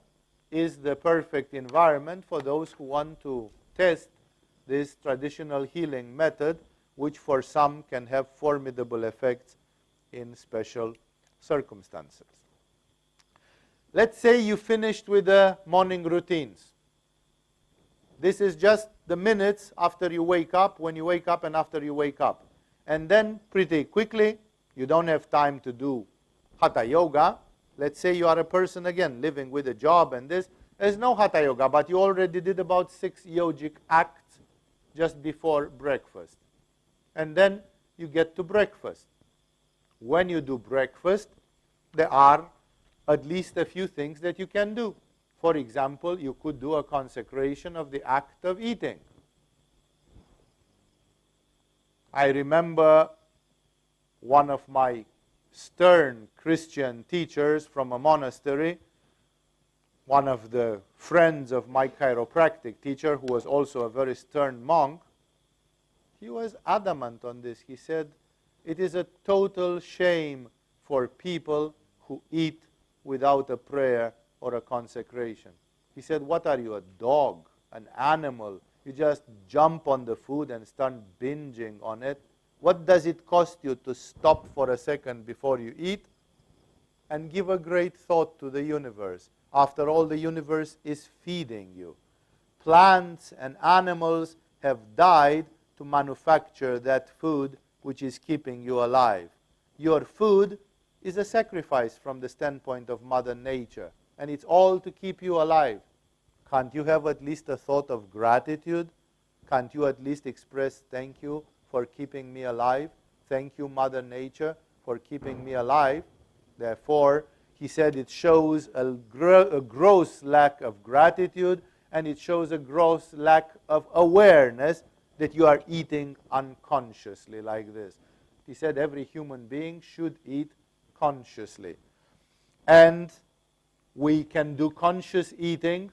is the perfect environment for those who want to test this traditional healing method, which for some can have formidable effects in special circumstances. Let's say you finished with the morning routines. This is just the minutes after you wake up, when you wake up and after you wake up. And then pretty quickly, you don't have time to do Hatha Yoga. Let's say you are a person, again, living with a job and this. There's no Hatha Yoga, but you already did about 6 yogic acts just before breakfast. And then you get to breakfast. When you do breakfast, there are at least a few things that you can do. For example, you could do a consecration of the act of eating. I remember one of my stern Christian teachers from a monastery, one of the friends of my chiropractic teacher, who was also a very stern monk. He was adamant on this. He said, it is a total shame for people who eat without a prayer or a consecration. He said, what are you, a dog, an animal? You just jump on the food and start binging on it. What does it cost you to stop for a second before you eat and give a great thought to the universe? After all, the universe is feeding you. Plants and animals have died to manufacture that food which is keeping you alive. Your food is a sacrifice from the standpoint of Mother Nature, and it's all to keep you alive. Can't you have at least a thought of gratitude? Can't you at least express thank you for keeping me alive? Thank you, Mother Nature, for keeping me alive. Therefore, he said it shows a gross lack of gratitude, and it shows a gross lack of awareness that you are eating unconsciously like this. He said every human being should eat consciously. And we can do conscious eating,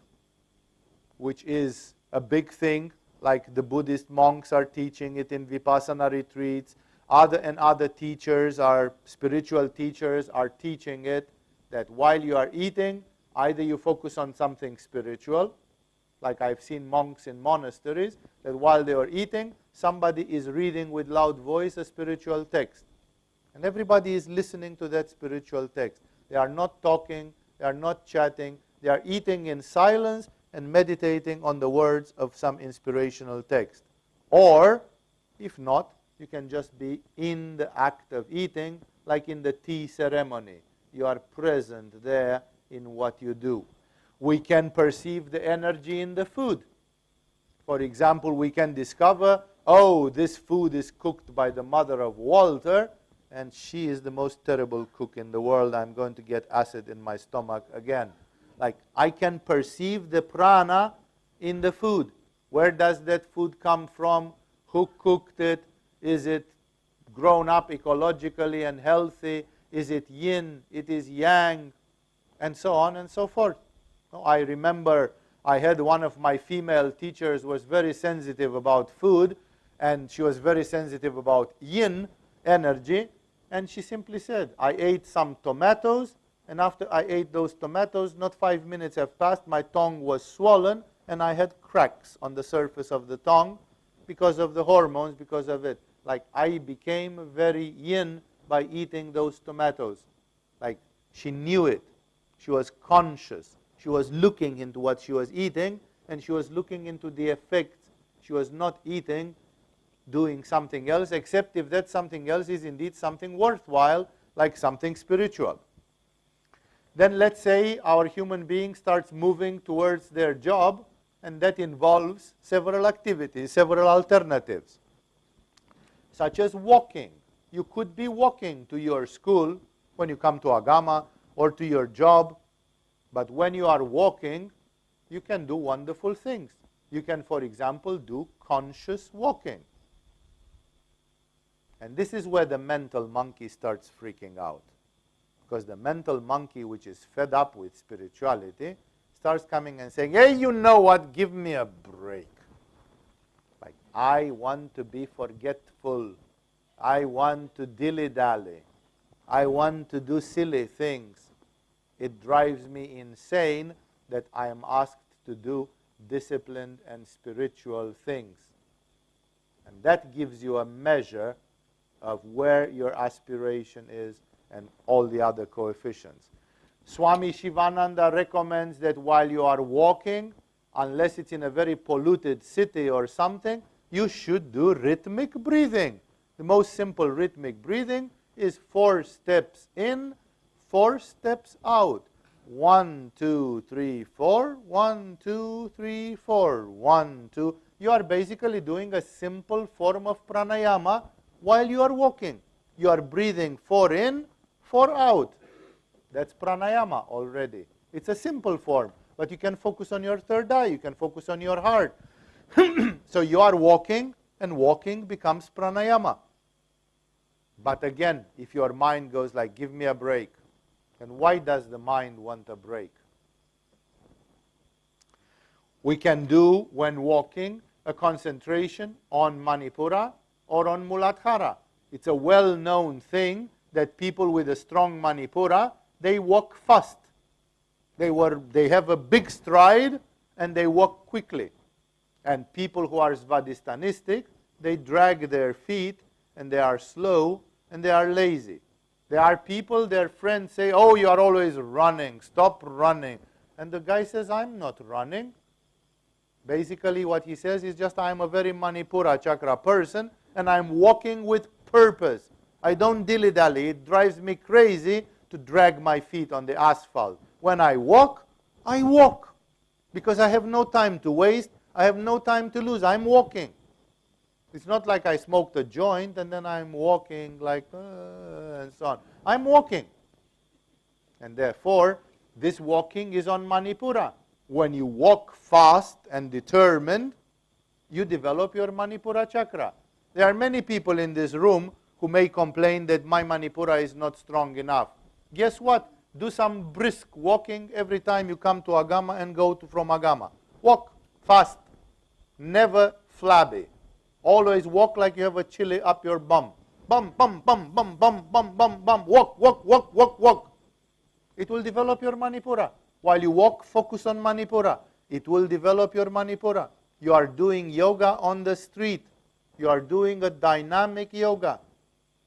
which is a big thing, like the Buddhist monks are teaching it in Vipassana retreats. Other teachers, our spiritual teachers, are teaching it, that while you are eating, either you focus on something spiritual, like I've seen monks in monasteries, that while they are eating, somebody is reading with loud voice a spiritual text. And everybody is listening to that spiritual text. They are not talking, they are not chatting, they are eating in silence and meditating on the words of some inspirational text. Or, if not, you can just be in the act of eating, like in the tea ceremony. You are present there in what you do. We can perceive the energy in the food. For example, we can discover, oh, this food is cooked by the mother of Walter, and she is the most terrible cook in the world. I'm going to get acid in my stomach again. Like, I can perceive the prana in the food. Where does that food come from? Who cooked it? Is it grown up ecologically and healthy? Is it yin? It is yang? And so on and so forth. I remember I had one of my female teachers was very sensitive about food, and she was very sensitive about yin energy, and she simply said, I ate some tomatoes, and after I ate those tomatoes, not 5 minutes have passed, my tongue was swollen, and I had cracks on the surface of the tongue because of the hormones, because of it. Like, I became very yin by eating those tomatoes. Like, she knew it. She was conscious. She was looking into what she was eating, and she was looking into the effects. She was not eating, doing something else, except if that something else is indeed something worthwhile, like something spiritual. Then let's say our human being starts moving towards their job, and that involves several activities, several alternatives, such as walking. You could be walking to your school when you come to Agama, or to your job, but when you are walking, you can do wonderful things. You can, for example, do conscious walking. And this is where the mental monkey starts freaking out. Because the mental monkey, which is fed up with spirituality, starts coming and saying, hey, you know what, give me a break. Like, I want to be forgetful. I want to dilly-dally. I want to do silly things. It drives me insane that I am asked to do disciplined and spiritual things. And that gives you a measure of where your aspiration is and all the other coefficients. Swami Shivananda recommends that while you are walking, unless it's in a very polluted city or something, you should do rhythmic breathing. The most simple rhythmic breathing is 4 steps in, 4 steps out. 1, 2, 3, 4. 1, 2, 3, 4. 1, 2. You are basically doing a simple form of pranayama while you are walking. You are breathing 4 in, 4 out. That's pranayama already. It's a simple form, but you can focus on your third eye. You can focus on your heart. So you are walking, and walking becomes pranayama. But again, if your mind goes like, give me a break, then why does the mind want a break? We can do, when walking, a concentration on Manipura or on Muladhara. It's a well-known thing that people with a strong Manipura they walk fast. They have a big stride and they walk quickly. And people who are svadhistanistic, they drag their feet and they are slow and they are lazy. There are people, their friends say, oh, you are always running, stop running. And the guy says, I'm not running. Basically what he says is just, I'm a very Manipura chakra person and I'm walking with purpose. I don't dilly-dally. It drives me crazy to drag my feet on the asphalt. When I walk because I have no time to waste. I have no time to lose. I'm walking. It's not like I smoked a joint and then I'm walking like, and so on. I'm walking. And therefore, this walking is on Manipura. When you walk fast and determined, you develop your Manipura chakra. There are many people in this room who may complain that my Manipura is not strong enough. Guess what? Do some brisk walking every time you come to Agama and go from Agama. Walk fast. Never flabby. Always walk like you have a chili up your bum. Bum, bum, bum, bum, bum, bum, bum, bum. Walk, walk, walk, walk, walk. It will develop your Manipura. While you walk, focus on Manipura. It will develop your Manipura. You are doing yoga on the street. You are doing a dynamic yoga.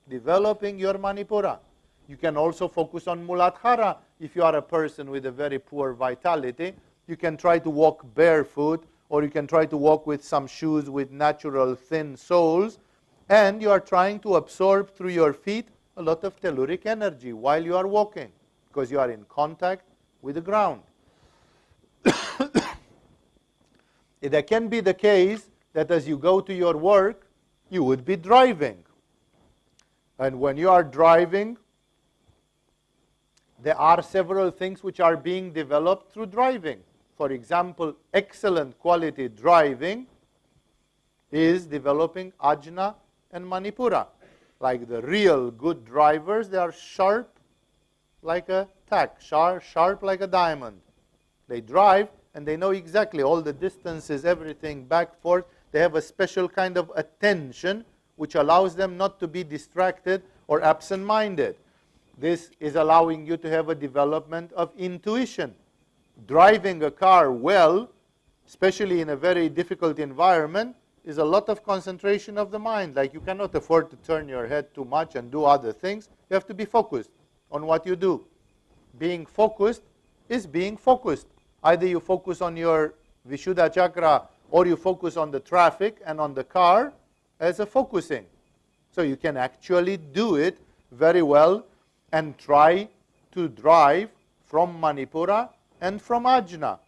Developing your Manipura. You can also focus on Muladhara if you are a person with a very poor vitality. You can try to walk barefoot, or you can try to walk with some shoes with natural thin soles, and you are trying to absorb through your feet a lot of telluric energy while you are walking, because you are in contact with the ground. It can be the case that as you go to your work, you would be driving. And when you are driving, there are several things which are being developed through driving. For example, excellent quality driving is developing Ajna and Manipura. Like the real good drivers, they are sharp like a tack, sharp like a diamond. They drive and they know exactly all the distances, everything, back, forth. They have a special kind of attention which allows them not to be distracted or absent-minded. This is allowing you to have a development of intuition. Driving a car well, especially in a very difficult environment, is a lot of concentration of the mind. Like you cannot afford to turn your head too much and do other things. You have to be focused on what you do. Being focused is being focused. Either you focus on your Vishuddha chakra or you focus on the traffic and on the car as a focusing. So you can actually do it very well and try to drive from Manipura and from Ajna.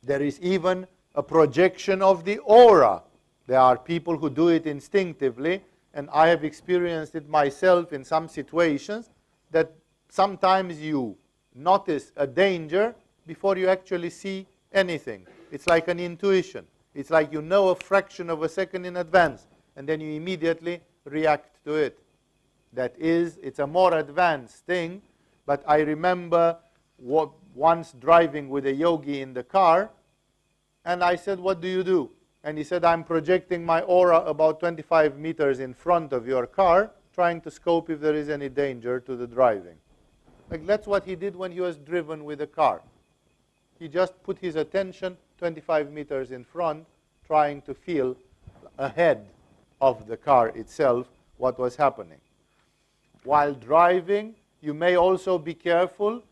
There is even a projection of the aura. There are people who do it instinctively, and I have experienced it myself in some situations, that sometimes you notice a danger before you actually see anything. It's like an intuition. It's like you know a fraction of a second in advance, and then you immediately react to it. It's a more advanced thing, but I remember once driving with a yogi in the car, and I said, what do you do? And he said, I'm projecting my aura about 25 meters in front of your car, trying to scope if there is any danger to the driving. Like that's what he did when he was driven with a car. He just put his attention 25 meters in front, trying to feel ahead of the car itself what was happening. While driving, you may also be careful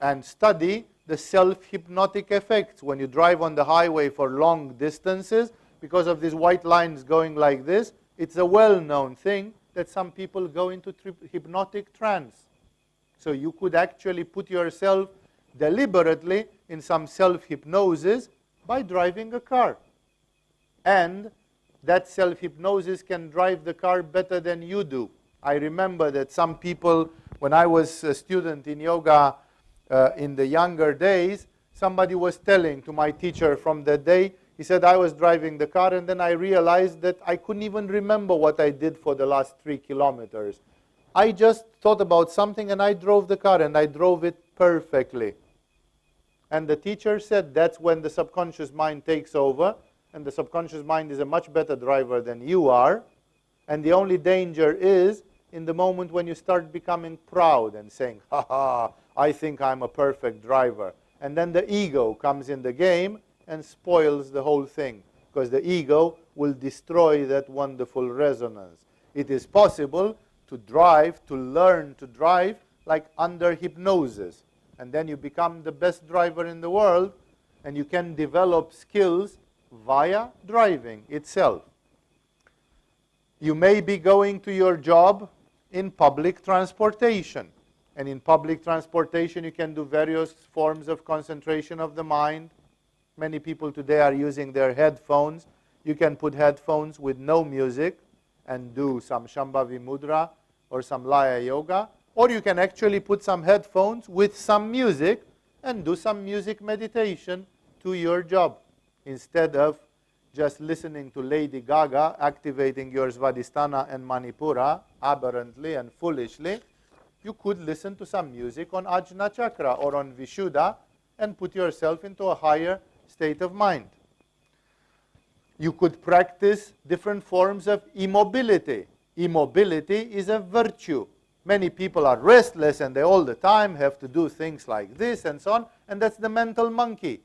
and study the self-hypnotic effects. When you drive on the highway for long distances, because of these white lines going like this, it's a well-known thing that some people go into hypnotic trance. So you could actually put yourself deliberately in some self-hypnosis by driving a car. And that self-hypnosis can drive the car better than you do. I remember that some people, when I was a student in yoga in the younger days, somebody was telling to my teacher from that day, he said, I was driving the car and then I realized that I couldn't even remember what I did for the last 3 kilometers. I just thought about something and I drove the car and I drove it perfectly. And the teacher said that's when the subconscious mind takes over, and the subconscious mind is a much better driver than you are, and the only danger is in the moment when you start becoming proud and saying, ha ha, I think I'm a perfect driver. And then the ego comes in the game and spoils the whole thing, because the ego will destroy that wonderful resonance. It is possible to drive, to learn to drive, like under hypnosis. And then you become the best driver in the world, and you can develop skills via driving itself. You may be going to your job in public transportation. And in public transportation, you can do various forms of concentration of the mind. Many people today are using their headphones. You can put headphones with no music and do some Shambhavi Mudra or some Laya Yoga. Or you can actually put some headphones with some music and do some music meditation to your job, instead of just listening to Lady Gaga activating your Svadhisthana and Manipura aberrantly and foolishly. You could listen to some music on Ajna Chakra or on Vishuddha and put yourself into a higher state of mind. You could practice different forms of immobility. Immobility is a virtue. Many people are restless and they all the time have to do things like this and so on, and that's the mental monkey.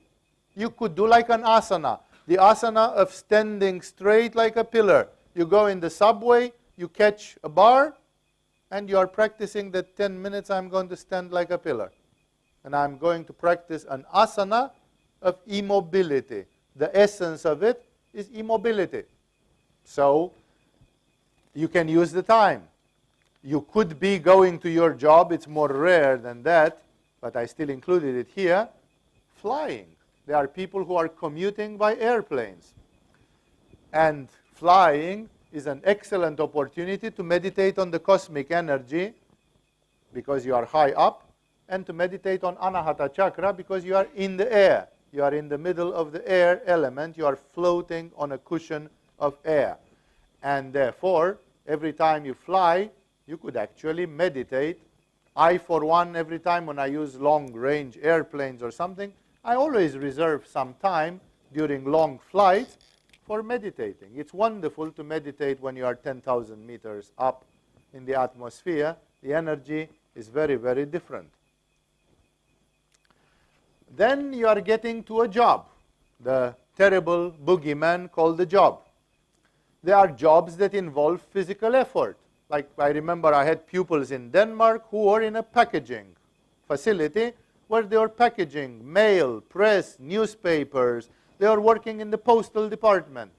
You could do like an asana, the asana of standing straight like a pillar. You go in the subway, you catch a bar, and you are practicing that 10 minutes I'm going to stand like a pillar. And I'm going to practice an asana of immobility. The essence of it is immobility. So you can use the time. You could be going to your job, it's more rare than that, but I still included it here, flying. There are people who are commuting by airplanes. And flying is an excellent opportunity to meditate on the cosmic energy, because you are high up, and to meditate on Anahata Chakra, because you are in the air. You are in the middle of the air element. You are floating on a cushion of air. And therefore, every time you fly, you could actually meditate. I, for one, every time when I use long-range airplanes or something, I always reserve some time during long flights for meditating. It's wonderful to meditate when you are 10,000 meters up in the atmosphere. The energy is very, very different. Then you are getting to a job, the terrible boogeyman called the job. There are jobs that involve physical effort. Like I remember I had pupils in Denmark who were in a packaging facility where they were packaging mail, press, newspapers. They were working in the postal department.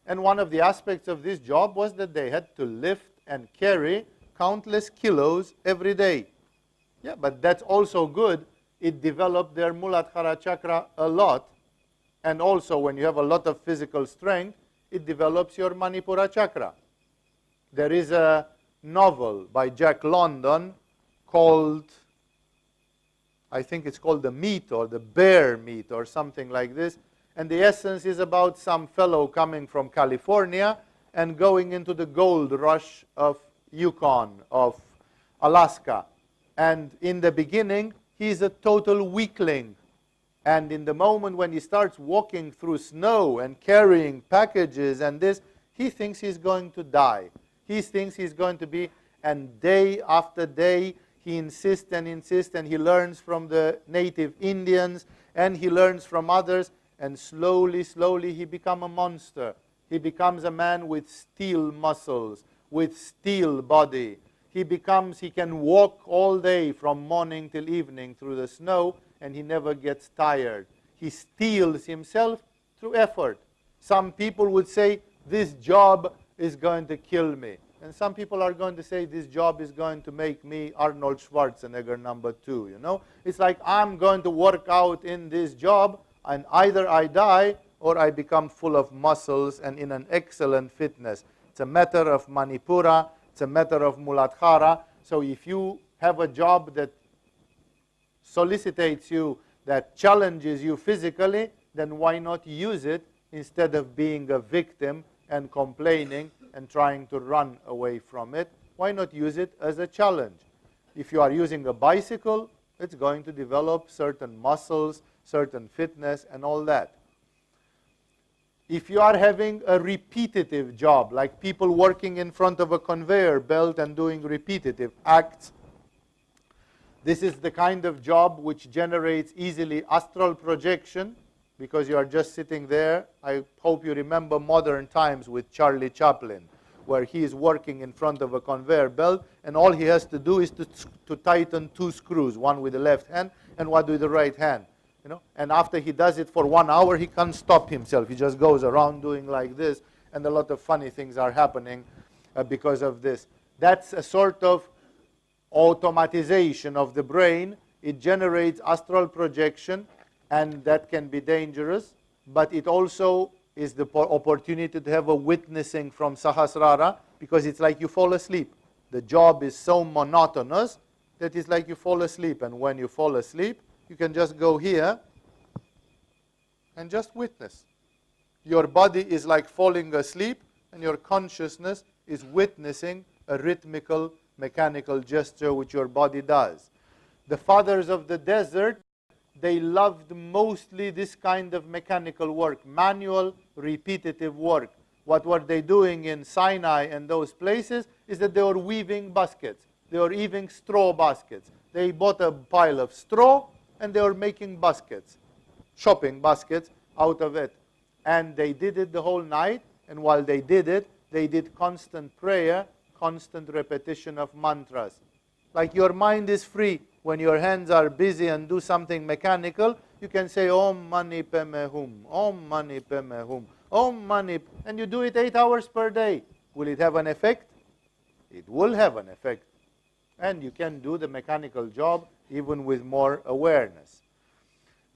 And one of the aspects of this job was that they had to lift and carry countless kilos every day. Yeah, but that's also good. It developed their Muladhara chakra a lot. And also when you have a lot of physical strength, it develops your Manipura chakra. There is a novel by Jack London called, I think it's called The Meat or The Bear Meat or something like this. And the essence is about some fellow coming from California and going into the gold rush of Yukon, of Alaska. And in the beginning, he's a total weakling. And in the moment when he starts walking through snow and carrying packages and this, he thinks he's going to die. He thinks he's going to be, and day after day, he insists, and he learns from the native Indians, and he learns from others, and slowly, slowly, he becomes a monster. He becomes a man with steel muscles, with steel body. He can walk all day from morning till evening through the snow, and he never gets tired. He steels himself through effort. Some people would say, this job is going to kill me. And some people are going to say, this job is going to make me Arnold Schwarzenegger #2, you know. It's like, I'm going to work out in this job, and either I die or I become full of muscles and in an excellent fitness. It's a matter of Manipura. It's a matter of Muladhara. So if you have a job that solicitates you, that challenges you physically, then why not use it instead of being a victim and complaining and trying to run away from it? Why not use it as a challenge? If you are using a bicycle, it's going to develop certain muscles, certain fitness, and all that. If you are having a repetitive job, like people working in front of a conveyor belt and doing repetitive acts, this is the kind of job which generates easily astral projection, because you are just sitting there. I hope you remember Modern Times with Charlie Chaplin, where he is working in front of a conveyor belt, and all he has to do is to tighten 2 screws, one with the left hand and one with the right hand. You know? And after he does it for 1 hour, he can't stop himself. He just goes around doing like this, and a lot of funny things are happening because of this. That's a sort of automatization of the brain. It generates astral projection, and that can be dangerous, but it also is the opportunity to have a witnessing from Sahasrara, because it's like you fall asleep. The job is so monotonous that it's like you fall asleep, and when you fall asleep, you can just go here and just witness. Your body is like falling asleep, and your consciousness is witnessing a rhythmical, mechanical gesture which your body does. The fathers of the desert, they loved mostly this kind of mechanical work, manual, repetitive work. What were they doing in Sinai and those places is that they were weaving baskets. They were weaving straw baskets. They bought a pile of straw and they were making baskets, shopping baskets out of it. And they did it the whole night, and while they did it, they did constant prayer, constant repetition of mantras. Like your mind is free. When your hands are busy and do something mechanical, you can say Om Mani Padme Hum, Om Mani Padme Hum, Om Mani, and you do it 8 hours per day. Will it have an effect? It will have an effect. And you can do the mechanical job even with more awareness.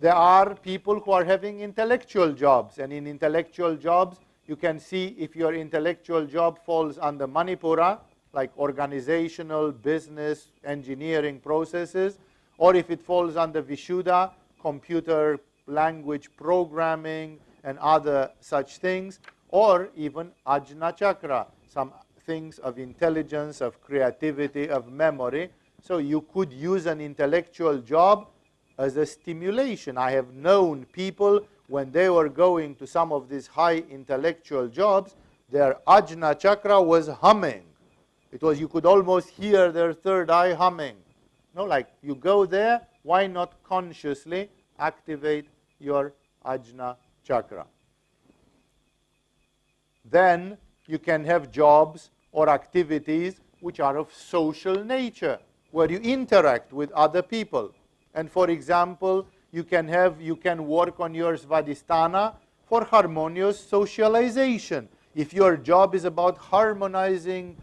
There are people who are having intellectual jobs, and in intellectual jobs, you can see if your intellectual job falls under Manipura, like organizational, business, engineering processes, or if it falls under Vishuddha, computer language programming and other such things, or even Ajna Chakra, some things of intelligence, of creativity, of memory. So you could use an intellectual job as a stimulation. I have known people, when they were going to some of these high intellectual jobs, their Ajna Chakra was humming. It was, you could almost hear their third eye humming. No, like you go there, why not consciously activate your Ajna Chakra? Then you can have jobs or activities which are of social nature, where you interact with other people. And for example, you can work on your Svadhisthana for harmonious socialization. If your job is about harmonizing,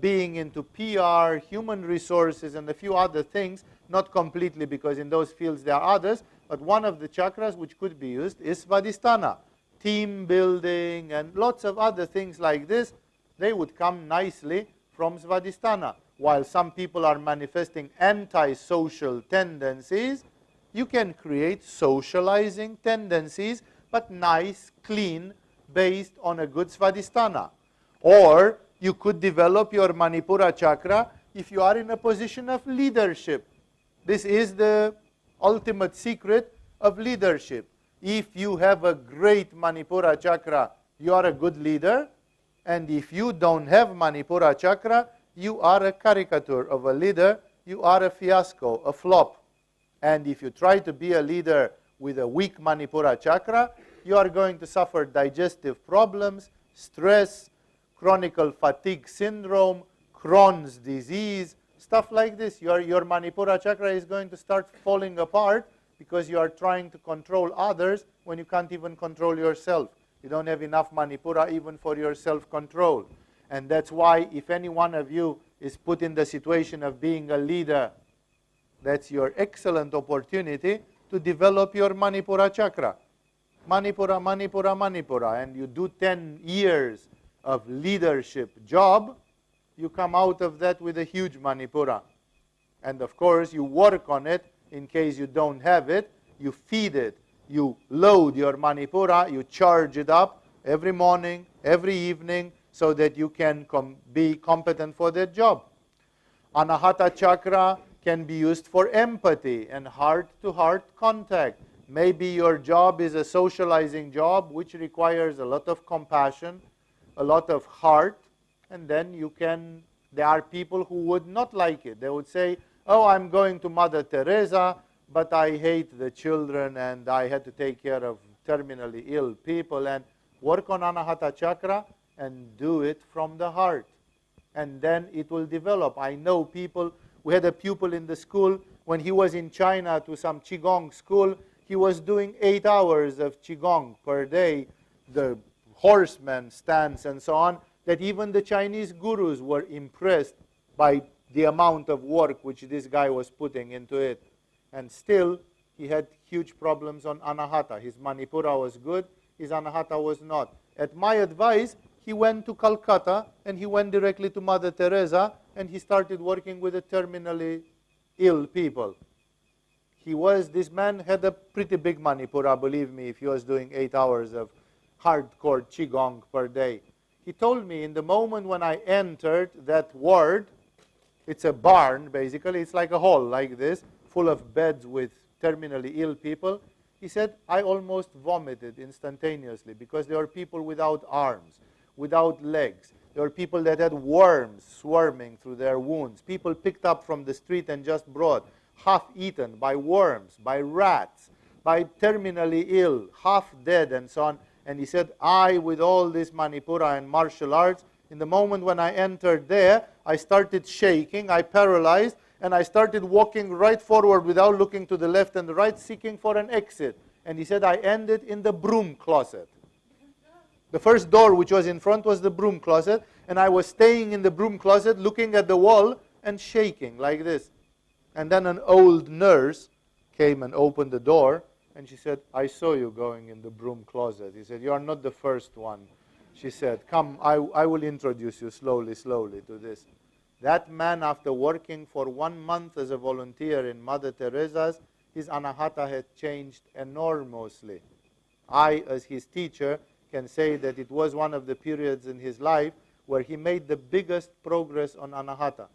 being into PR, human resources, and a few other things, not completely, because in those fields there are others, but one of the chakras which could be used is Svadhisthana. Team building and lots of other things like this, they would come nicely from Svadhisthana. While some people are manifesting anti-social tendencies, you can create socializing tendencies, but nice, clean, based on a good Svadhisthana. Or you could develop your Manipura chakra if you are in a position of leadership. This is the ultimate secret of leadership. If you have a great Manipura chakra, you are a good leader. And if you don't have Manipura chakra, you are a caricature of a leader. You are a fiasco, a flop. And if you try to be a leader with a weak Manipura chakra, you are going to suffer digestive problems, stress, chronic fatigue syndrome, Crohn's disease, stuff like this. Your Manipura chakra is going to start falling apart because you are trying to control others when you can't even control yourself. You don't have enough Manipura even for your self-control. And that's why if any one of you is put in the situation of being a leader, that's your excellent opportunity to develop your Manipura chakra. Manipura, Manipura, Manipura. And you do 10 years of leadership job, you come out of that with a huge Manipura. And of course, you work on it in case you don't have it. You feed it. You load your Manipura. You charge it up every morning, every evening, so that you can be competent for that job. Anahata chakra can be used for empathy and heart-to-heart contact. Maybe your job is a socializing job, which requires a lot of compassion, a lot of heart, and then there are people who would not like it. They would say, oh, I'm going to Mother Teresa, but I hate the children and I had to take care of terminally ill people, and work on Anahata Chakra and do it from the heart. And then it will develop. I know people, we had a pupil in the school, when he was in China to some Qigong school, he was doing 8 hours of Qigong per day, the horseman stance and so on, that even the Chinese gurus were impressed by the amount of work which this guy was putting into it. And still, he had huge problems on Anahata. His Manipura was good, his Anahata was not. At my advice, he went to Calcutta and he went directly to Mother Teresa and he started working with the terminally ill people. This man had a pretty big Manipura, believe me, if he was doing 8 hours of hardcore Qigong per day. He told me in the moment when I entered that ward, it's a barn basically, it's like a hall like this, full of beds with terminally ill people. He said, I almost vomited instantaneously because there were people without arms, without legs. There were people that had worms swarming through their wounds, people picked up from the street and just brought, half eaten by worms, by rats, by terminally ill, half dead and so on. And he said, I, with all this Manipura and martial arts, in the moment when I entered there, I started shaking, I paralyzed, and I started walking right forward without looking to the left and the right, seeking for an exit. And he said, I ended in the broom closet. The first door which was in front was the broom closet, and I was staying in the broom closet, looking at the wall and shaking like this. And then an old nurse came and opened the door, and she said, I saw you going in the broom closet. He said, you are not the first one. She said, come, I will introduce you slowly to this. That man, after working for 1 month as a volunteer in Mother Teresa's, his Anahata had changed enormously. I, as his teacher, can say that it was one of the periods in his life where he made the biggest progress on Anahata.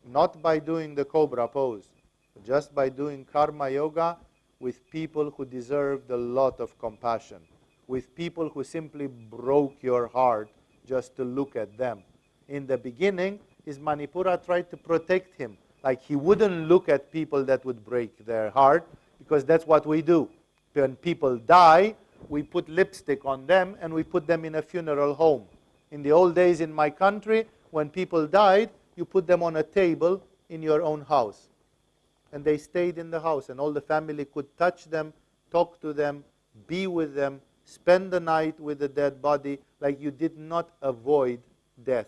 Not by doing the cobra pose, but just by doing karma yoga with people who deserved a lot of compassion, with people who simply broke your heart just to look at them. In the beginning, his Manipura tried to protect him, like he wouldn't look at people that would break their heart, because that's what we do. When people die, we put lipstick on them and we put them in a funeral home. In the old days in my country, when people died, you put them on a table in your own house. And they stayed in the house, and all the family could touch them, talk to them, be with them, spend the night with the dead body, like you did not avoid death.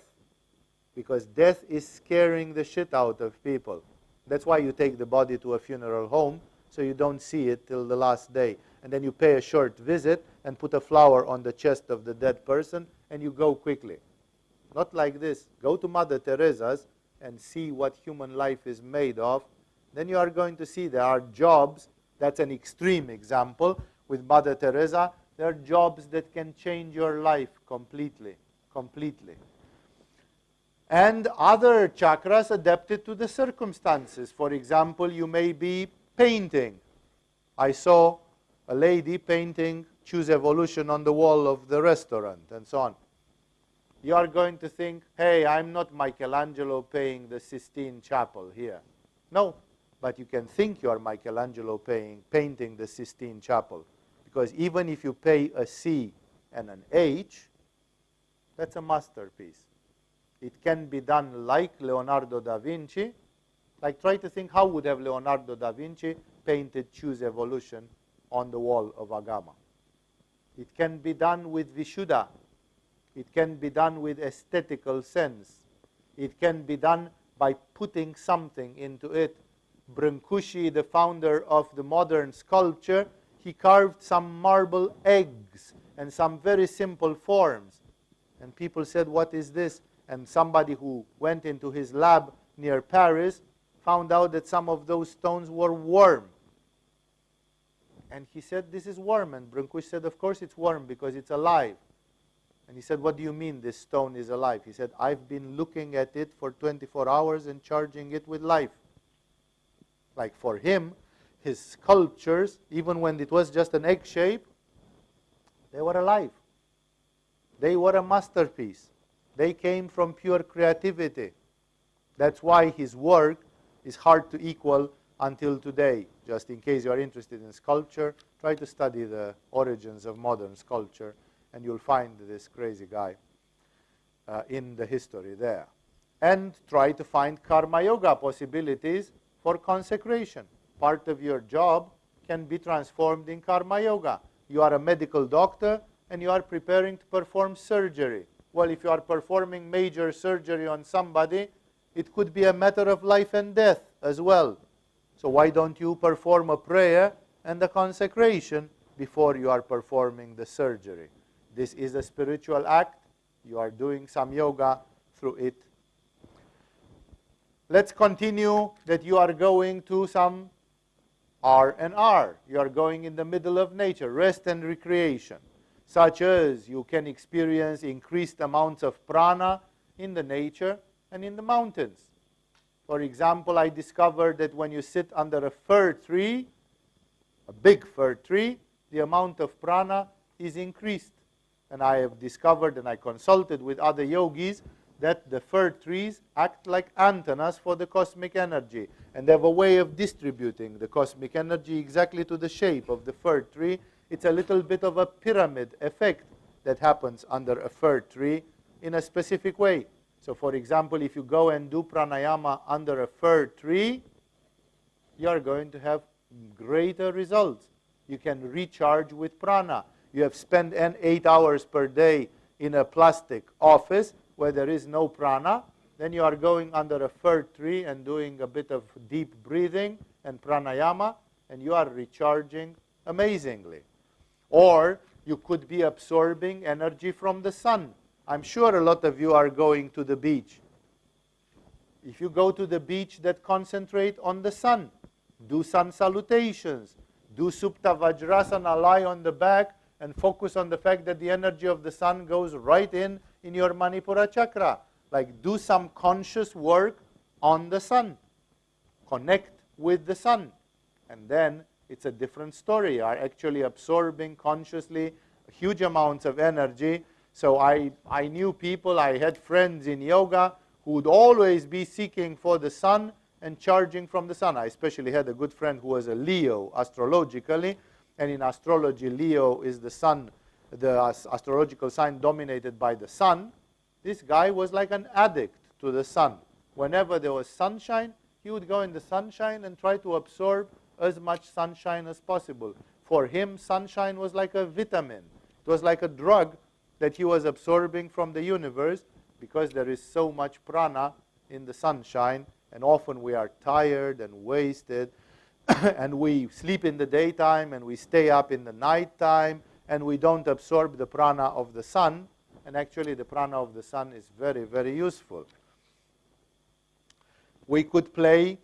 Because death is scaring the shit out of people. That's why you take the body to a funeral home, so you don't see it till the last day. And then you pay a short visit and put a flower on the chest of the dead person, and you go quickly. Not like this. Go to Mother Teresa's and see what human life is made of. Then you are going to see there are jobs, that's an extreme example with Mother Teresa, there are jobs that can change your life completely. And other chakras adapted to the circumstances. For example, you may be painting. I saw a lady painting Choose Evolution on the wall of the restaurant and so on. You are going to think, hey, I'm not Michelangelo painting the Sistine Chapel here. No, but you can think you are Michelangelo painting the Sistine Chapel. Because even if you pay a C and an H, that's a masterpiece. It can be done like Leonardo da Vinci. Like, try to think, how would have Leonardo da Vinci painted Choose Evolution on the wall of Agama? It can be done with Vishuddha. It can be done with aesthetical sense. It can be done by putting something into it. Brancusi, the founder of the modern sculpture, he carved some marble eggs and some very simple forms. And people said, what is this? And somebody who went into his lab near Paris found out that some of those stones were worm. And he said, this is worm. And Brancusi said, of course it's worm because it's alive. And he said, what do you mean this stone is alive? He said, I've been looking at it for 24 hours and charging it with life. Like for him, his sculptures, even when it was just an egg shape, they were alive. They were a masterpiece. They came from pure creativity. That's why his work is hard to equal until today. Just in case you are interested in sculpture, try to study the origins of modern sculpture, and you'll find this crazy guy in the history there. And try to find karma yoga possibilities for consecration. Part of your job can be transformed in karma yoga. You are a medical doctor and you are preparing to perform surgery. Well, if you are performing major surgery on somebody, it could be a matter of life and death as well. So why don't you perform a prayer and a consecration before you are performing the surgery? This is a spiritual act. You are doing some yoga through it. Let's continue that you are going to some R&R. You are going in the middle of nature, rest and recreation, such as you can experience increased amounts of prana in the nature and in the mountains. For example, I discovered that when you sit under a fir tree, a big fir tree, the amount of prana is increased. And I have discovered, and I consulted with other yogis, that the fir trees act like antennas for the cosmic energy. And they have a way of distributing the cosmic energy exactly to the shape of the fir tree. It's a little bit of a pyramid effect that happens under a fir tree in a specific way. So for example, if you go and do pranayama under a fir tree, you are going to have greater results. You can recharge with prana. You have spent 8 hours per day in a plastic office where there is no prana, then you are going under a fir tree and doing a bit of deep breathing and pranayama, and you are recharging amazingly. Or you could be absorbing energy from the sun. I'm sure a lot of you are going to the beach. If you go to the beach, that concentrate on the sun. Do sun salutations. Do Supta Vajrasana, lie on the back and focus on the fact that the energy of the sun goes right in your Manipura chakra. Like do some conscious work on the sun. Connect with the sun. And then it's a different story. You are actually absorbing consciously huge amounts of energy. So I knew people, I had friends in yoga who would always be seeking for the sun and charging from the sun. I especially had a good friend who was a Leo astrologically, and in astrology Leo is the sun, the astrological sign dominated by the sun. This guy was like an addict to the sun. Whenever there was sunshine, he would go in the sunshine and try to absorb as much sunshine as possible. For him, sunshine was like a vitamin. It was like a drug that he was absorbing from the universe, because there is so much prana in the sunshine, and often we are tired and wasted, and we sleep in the daytime and we stay up in the nighttime, and we don't absorb the prana of the sun. And actually the prana of the sun is very, very useful. We could play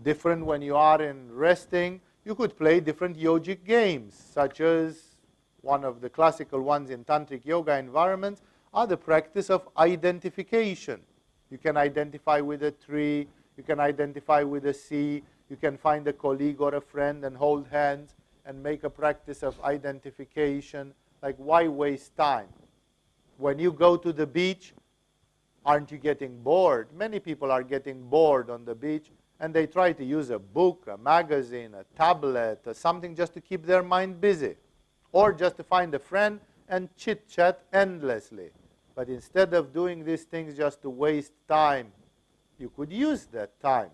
different when you are in resting. You could play different yogic games, such as one of the classical ones in tantric yoga environments are the practice of identification. You can identify with a tree, you can identify with a sea, you can find a colleague or a friend and hold hands and make a practice of identification. Like, why waste time? When you go to the beach, aren't you getting bored? Many people are getting bored on the beach, and they try to use a book, a magazine, a tablet, or something just to keep their mind busy. Or just to find a friend and chit-chat endlessly. But instead of doing these things just to waste time, you could use that time.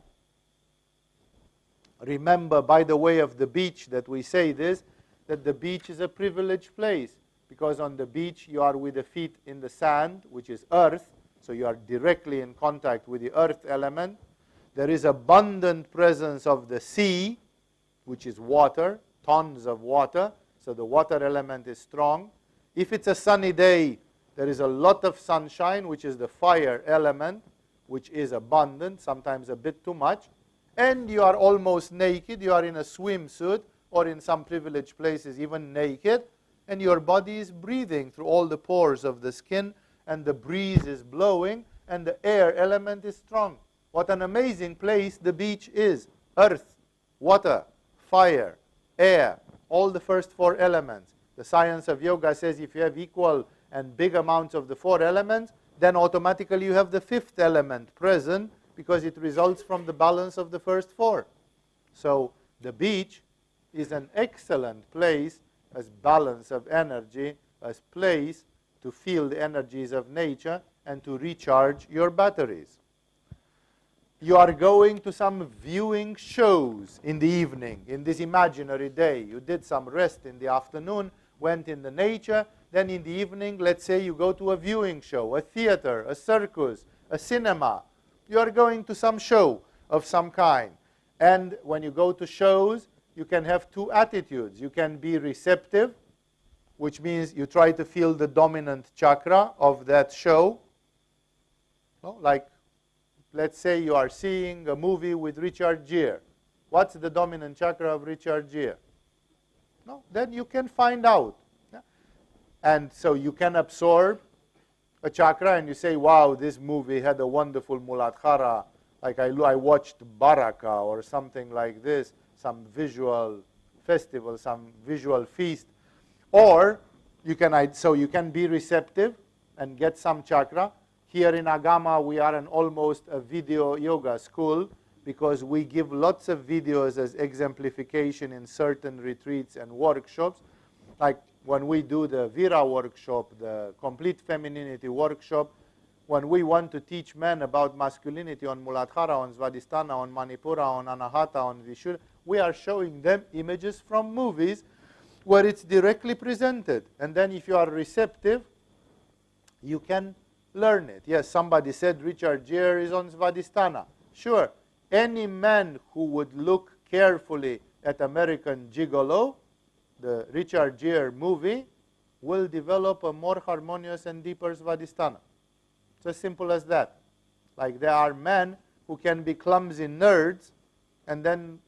Remember, by the way of the beach, that we say this, that the beach is a privileged place. Because on the beach, you are with the feet in the sand, which is earth. So you are directly in contact with the earth element. There is abundant presence of the sea, which is water, tons of water. So the water element is strong. If it's a sunny day, there is a lot of sunshine, which is the fire element, which is abundant, sometimes a bit too much. And you are almost naked. You are in a swimsuit, or in some privileged places even naked. And your body is breathing through all the pores of the skin, and the breeze is blowing, and the air element is strong. What an amazing place the beach is. Earth, water, fire, air, all the first 4 elements. The science of yoga says if you have equal and big amounts of the 4 elements, then automatically you have the 5th element present because it results from the balance of the first 4. So the beach is an excellent place as balance of energy, as place to feel the energies of nature and to recharge your batteries. You are going to some viewing shows in the evening, in this imaginary day. You did some rest in the afternoon, went in the nature, then in the evening, let's say you go to a viewing show, a theater, a circus, a cinema. You are going to some show of some kind. And when you go to shows, you can have 2 attitudes. You can be receptive, which means you try to feel the dominant chakra of that show. No? Like, let's say you are seeing a movie with Richard Gere. What's the dominant chakra of Richard Gere? No? Then you can find out. Yeah? And so you can absorb a chakra and you say, wow, this movie had a wonderful Muladhara. Like I watched Baraka or something like this, some visual festival, some visual feast. Or you can be receptive and get some chakra. Here in Agama, we are almost a video yoga school because we give lots of videos as exemplification in certain retreats and workshops. Like when we do the Vira workshop, the complete femininity workshop, when we want to teach men about masculinity on Muladhara, on Svadhisthana, on Manipura, on Anahata, on Vishuddha, we are showing them images from movies where it's directly presented. And then if you are receptive, you can learn it. Yes, somebody said Richard Gere is on Svadhisthana. Sure, any man who would look carefully at American Gigolo, the Richard Gere movie, will develop a more harmonious and deeper Svadhisthana. It's as simple as that. Like there are men who can be clumsy nerds, and then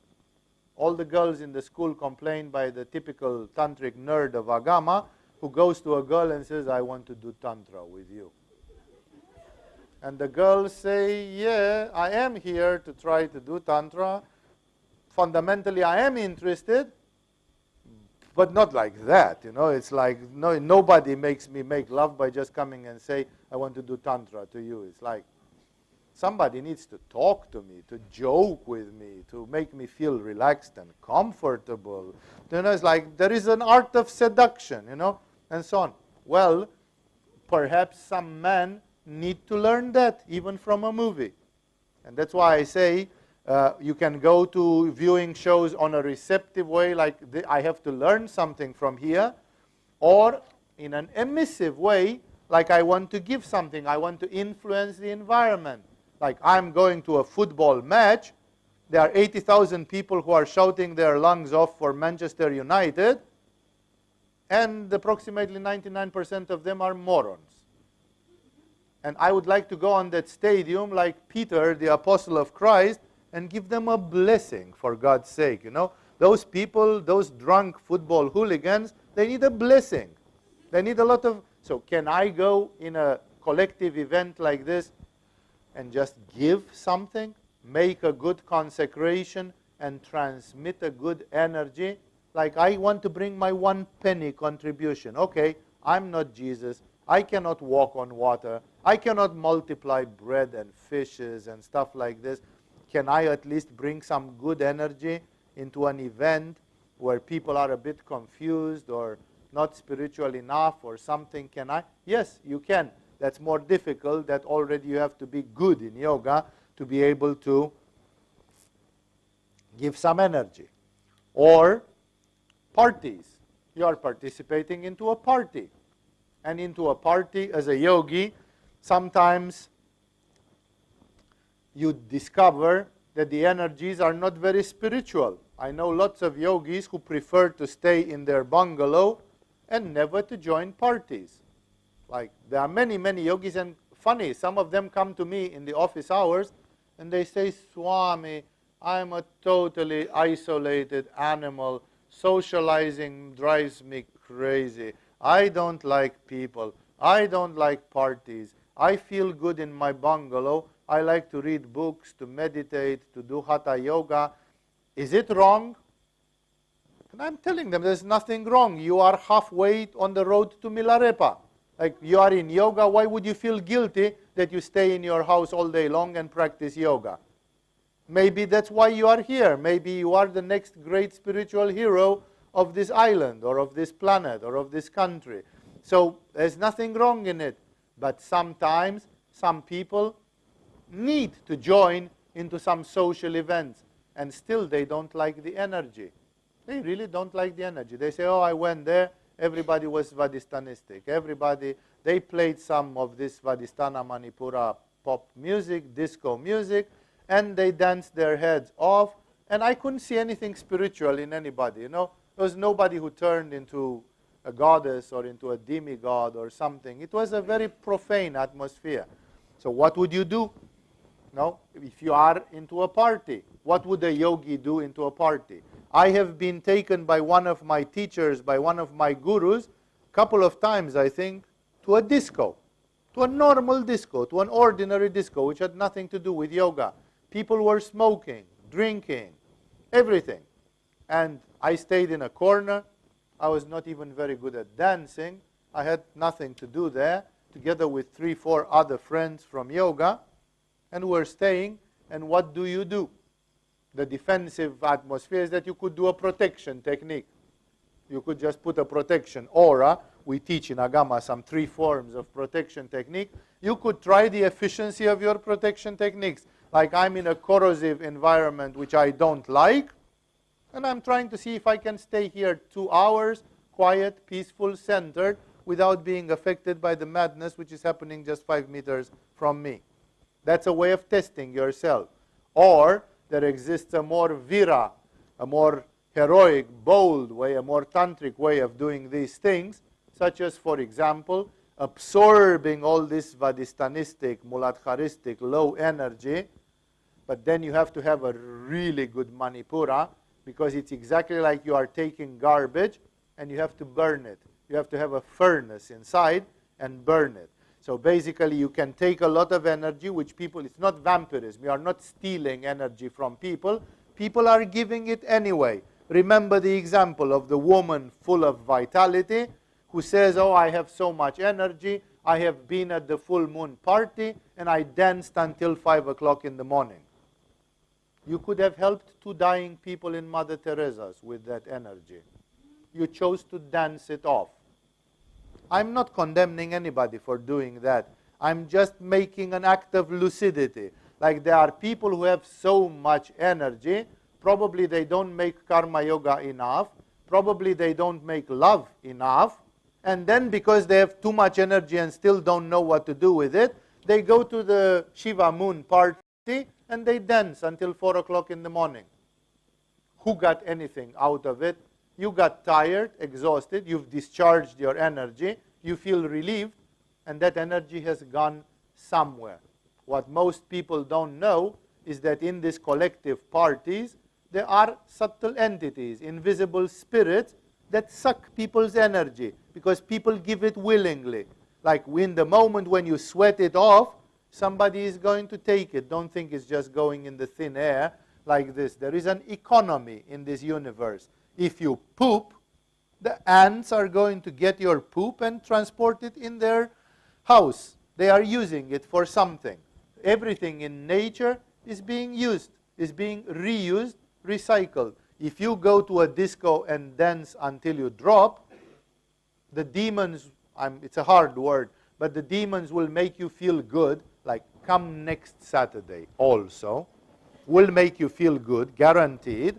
all the girls in the school complain by the typical tantric nerd of Agama, who goes to a girl and says, I want to do tantra with you. And the girls say, yeah, I am here to try to do tantra. Fundamentally, I am interested, but not like that. You know, it's like nobody makes me make love by just coming and say, I want to do tantra to you. It's like somebody needs to talk to me, to joke with me, to make me feel relaxed and comfortable. You know, it's like there is an art of seduction, you know, and so on. Well, perhaps some men need to learn that even from a movie. And that's why I say you can go to viewing shows on a receptive way, like I have to learn something from here, or in an emissive way, like I want to give something, I want to influence the environment. Like I'm going to a football match, there are 80,000 people who are shouting their lungs off for Manchester United, and approximately 99% of them are morons. And I would like to go on that stadium like Peter, the apostle of Christ, and give them a blessing, for God's sake. You know, those people, those drunk football hooligans, they need a blessing. They need a lot of... So can I go in a collective event like this and just give something, make a good consecration, and transmit a good energy? Like I want to bring my 1 penny contribution. Okay, I'm not Jesus. I cannot walk on water. I cannot multiply bread and fishes and stuff like this. Can I at least bring some good energy into an event where people are a bit confused or not spiritual enough or something? Can I? Yes, you can. That's more difficult. That already you have to be good in yoga to be able to give some energy. Or parties. You are participating into a party. And into a party as a yogi, sometimes you discover that the energies are not very spiritual. I know lots of yogis who prefer to stay in their bungalow and never to join parties. Like there are many, many yogis, and funny, some of them come to me in the office hours and they say, Swami, I'm a totally isolated animal. Socializing drives me crazy. I don't like people. I don't like parties. I feel good in my bungalow. I like to read books, to meditate, to do hatha yoga. Is it wrong? And I'm telling them there's nothing wrong. You are halfway on the road to Milarepa. Like, you are in yoga, why would you feel guilty that you stay in your house all day long and practice yoga? Maybe that's why you are here. Maybe you are the next great spiritual hero of this island or of this planet or of this country. So there's nothing wrong in it. But sometimes some people need to join into some social events, and still they don't like the energy. They really don't like the energy. They say, oh, I went there, everybody was Svadistanistic. Everybody, they played some of this Svadhisthana Manipura pop music, disco music, and they danced their heads off, and I couldn't see anything spiritual in anybody. There was nobody who turned into a goddess or into a demigod or something. It was a very profane atmosphere. So what would you do? If you are into a party, what would a yogi do into a party? I have been taken by one of my teachers, by one of my gurus, a couple of times, I think, to a disco, to a normal disco, to an ordinary disco, which had nothing to do with yoga. People were smoking, drinking, everything. And I stayed in a corner. I was not even very good at dancing. I had nothing to do there, together with 3, 4 other friends from yoga. And we're staying, and what do? The defensive atmosphere is that you could do a protection technique. You could just put a protection aura. We teach in Agama some 3 forms of protection technique. You could try the efficiency of your protection techniques. Like, I'm in a corrosive environment which I don't like, and I'm trying to see if I can stay here 2 hours, quiet, peaceful, centered, without being affected by the madness which is happening just 5 meters from me. That's a way of testing yourself. Or there exists a more vira, a more heroic, bold way, a more tantric way of doing these things, such as, for example, absorbing all this Svadhistanistic, Muladharistic, low energy, but then you have to have a really good Manipura, because it's exactly like you are taking garbage and you have to burn it. You have to have a furnace inside and burn it. So basically you can take a lot of energy, which people, it's not vampirism. You are not stealing energy from people. People are giving it anyway. Remember the example of the woman full of vitality who says, oh, I have so much energy. I have been at the full moon party and I danced until 5 o'clock in the morning. You could have helped 2 dying people in Mother Teresa's with that energy. You chose to dance it off. I'm not condemning anybody for doing that. I'm just making an act of lucidity. Like, there are people who have so much energy, probably they don't make karma yoga enough, probably they don't make love enough, and then because they have too much energy and still don't know what to do with it, they go to the Shiva moon party and they dance until 4 o'clock in the morning. Who got anything out of it? You got tired, exhausted, you've discharged your energy, you feel relieved, and that energy has gone somewhere. What most people don't know is that in these collective parties, there are subtle entities, invisible spirits, that suck people's energy, because people give it willingly. Like, in the moment when you sweat it off, somebody is going to take it. Don't think it's just going in the thin air like this. There is an economy in this universe. If you poop, the ants are going to get your poop and transport it in their house. They are using it for something. Everything in nature is being used, is being reused, recycled. If you go to a disco and dance until you drop, the demons, it's a hard word, but the demons will make you feel good, like, come next Saturday also, will make you feel good, guaranteed,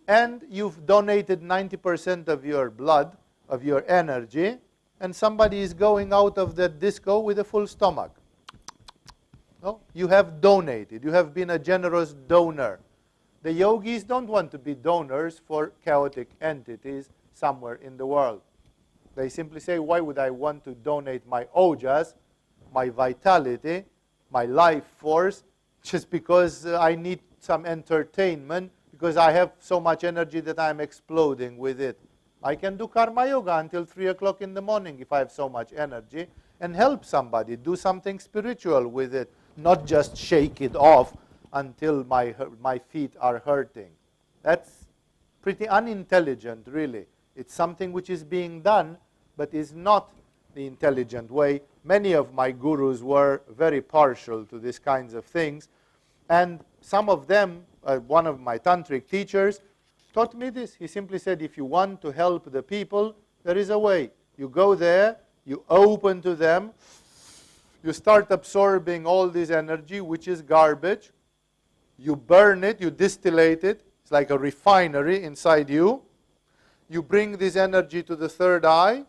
and you've donated 90% of your blood, of your energy, and somebody is going out of that disco with a full stomach. No? You have donated. You have been a generous donor. The yogis don't want to be donors for chaotic entities somewhere in the world. They simply say, why would I want to donate my ojas, my vitality, my life force, just because I need some entertainment, because I have so much energy that I'm exploding with it. I can do karma yoga until 3 o'clock in the morning if I have so much energy, and help somebody, do something spiritual with it, not just shake it off until my feet are hurting. That's pretty unintelligent, really. It's something which is being done, but is not the intelligent way. Many of my gurus were very partial to these kinds of things. And some of them, one of my tantric teachers, taught me this. He simply said, if you want to help the people, there is a way. You go there, you open to them, you start absorbing all this energy, which is garbage. You burn it, you distillate it. It's like a refinery inside you. You bring this energy to the third eye,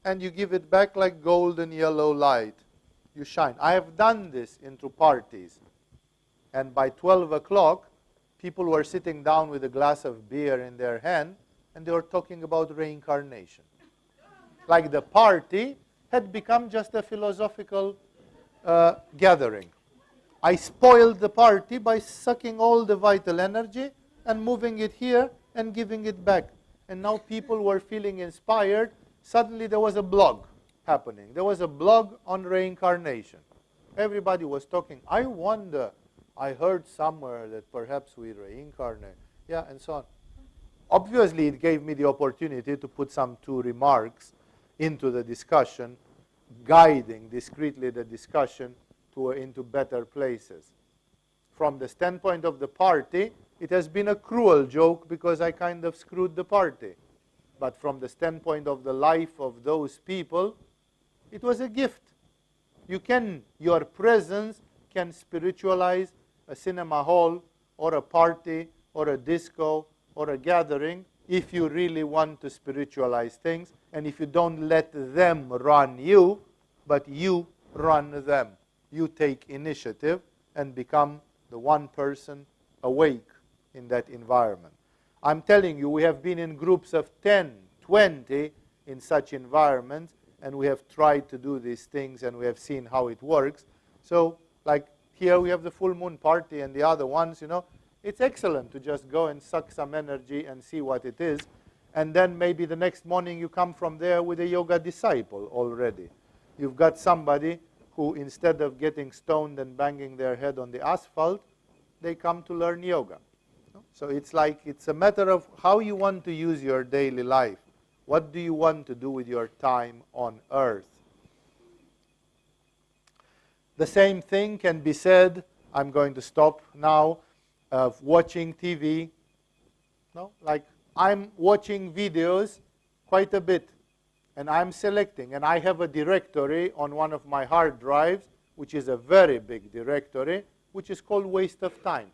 and you give it back like golden yellow light. You shine. I have done this into parties. And by 12 o'clock, people were sitting down with a glass of beer in their hand, and they were talking about reincarnation. Like the party had become just a philosophical gathering. I spoiled the party by sucking all the vital energy and moving it here and giving it back. And now people were feeling inspired. Suddenly there was a blog happening. There was a blog on reincarnation. Everybody was talking. I wonder, I heard somewhere that perhaps we reincarnate. Yeah, and so on. Obviously, it gave me the opportunity to put some two remarks into the discussion, guiding discreetly the discussion into better places. From the standpoint of the party, it has been a cruel joke because I kind of screwed the party. But from the standpoint of the life of those people, it was a gift. Your presence can spiritualize a cinema hall or a party or a disco or a gathering if you really want to spiritualize things and if you don't let them run you, but you run them. You take initiative and become the one person awake in that environment. I'm telling you, we have been in groups of 10, 20 in such environments, and we have tried to do these things, and we have seen how it works. So, like here we have the full moon party and the other ones, it's excellent to just go and suck some energy and see what it is. And then maybe the next morning you come from there with a yoga disciple already. You've got somebody who, instead of getting stoned and banging their head on the asphalt, they come to learn yoga. So it's a matter of how you want to use your daily life. What do you want to do with your time on earth? The same thing can be said, I'm going to stop now, of watching TV. Like I'm watching videos quite a bit, and I'm selecting, and I have a directory on one of my hard drives, which is a very big directory, which is called waste of time.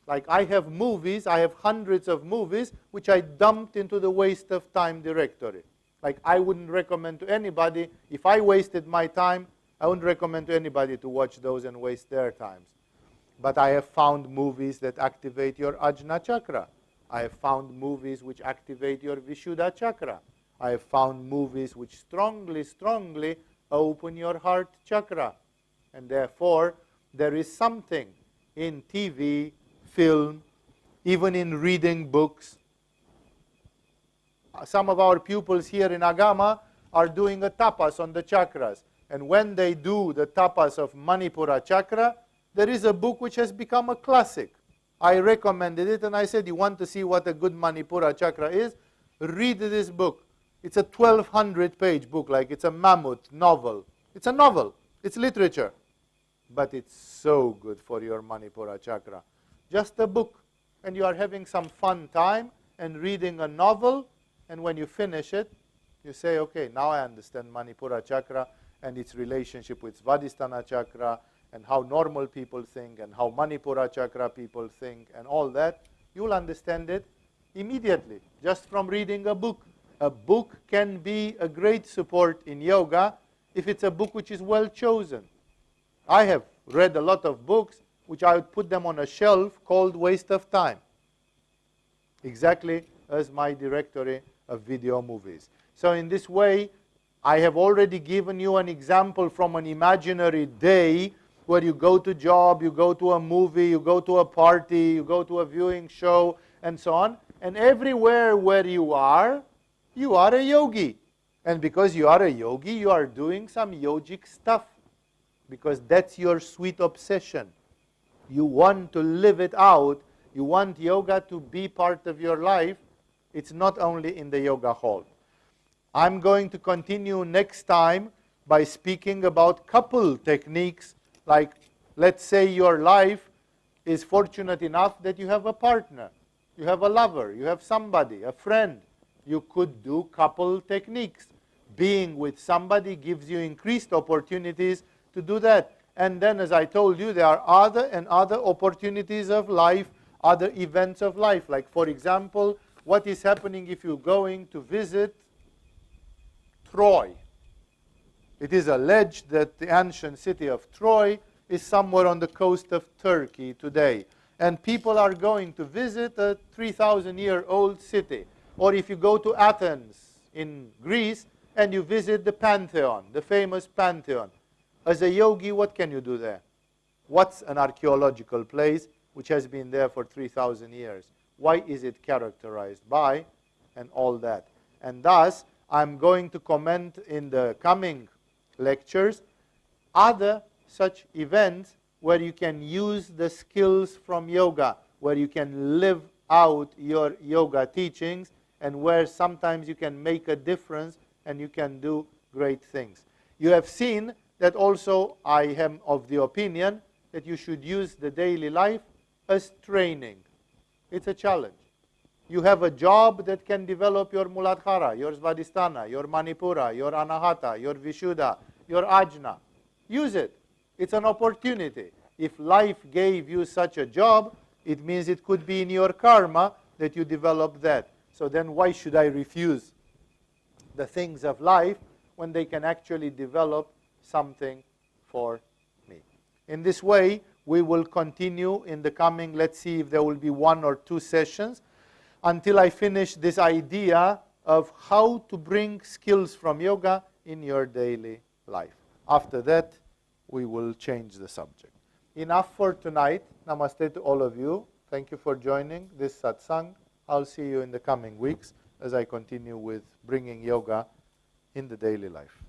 Like I have movies, I have hundreds of movies, which I dumped into the waste of time directory. Like I wouldn't recommend to anybody, if I wasted my time, I wouldn't recommend to anybody to watch those and waste their times. But I have found movies that activate your Ajna chakra. I have found movies which activate your Vishuddha chakra. I have found movies which strongly, strongly open your heart chakra. And therefore, there is something in TV, film, even in reading books. Some of our pupils here in Agama are doing a tapas on the chakras. And when they do the tapas of Manipura chakra, there is a book which has become a classic. I recommended it and I said, you want to see what a good Manipura chakra is? Read this book. It's a 1,200-page book, like it's a mammoth novel. It's a novel. It's literature. But it's so good for your Manipura chakra. Just a book. And you are having some fun time and reading a novel. And when you finish it, you say, okay, now I understand Manipura chakra and its relationship with Svadhisthana chakra, and how normal people think, and how Manipura chakra people think, and all that. You'll understand it immediately, just from reading a book. A book can be a great support in yoga if it's a book which is well chosen. I have read a lot of books which I would put them on a shelf called waste of time. Exactly as my directory of video movies. So in this way, I have already given you an example from an imaginary day where you go to job, you go to a movie, you go to a party, you go to a viewing show, and so on. And everywhere where you are a yogi. And because you are a yogi, you are doing some yogic stuff. Because that's your sweet obsession. You want to live it out. you want yoga to be part of your life, it's not only in the yoga hall. I'm going to continue next time by speaking about couple techniques, like let's say your life is fortunate enough that you have a partner, you have a lover, you have somebody, a friend. You could do couple techniques. Being with somebody gives you increased opportunities to do that. And then, as I told you, there are other and other opportunities of life, other events of life. Like, for example, what is happening if you're going to visit Troy? It is alleged that the ancient city of Troy is somewhere on the coast of Turkey today. And people are going to visit a 3,000-year-old city. Or if you go to Athens in Greece and you visit the Pantheon, the famous Pantheon, as a yogi, what can you do there? What's an archaeological place which has been there for 3,000 years? Why is it characterized by? And all that. And thus, I'm going to comment in the coming lectures other such events where you can use the skills from yoga, where you can live out your yoga teachings, and where sometimes you can make a difference and you can do great things. You have seen that also I am of the opinion that you should use the daily life as training. It's a challenge. You have a job that can develop your Muladhara, your Svadhisthana, your Manipura, your Anahata, your Vishuddha, your Ajna. Use it. It's an opportunity. If life gave you such a job, it means it could be in your karma that you develop that. So then why should I refuse the things of life when they can actually develop something for me? In this way, we will continue in the coming, let's see if there will be 1 or 2 sessions, until I finish this idea of how to bring skills from yoga in your daily life. After that, we will change the subject. Enough for tonight. Namaste to all of you. Thank you for joining this satsang. I'll see you in the coming weeks as I continue with bringing yoga in the daily life.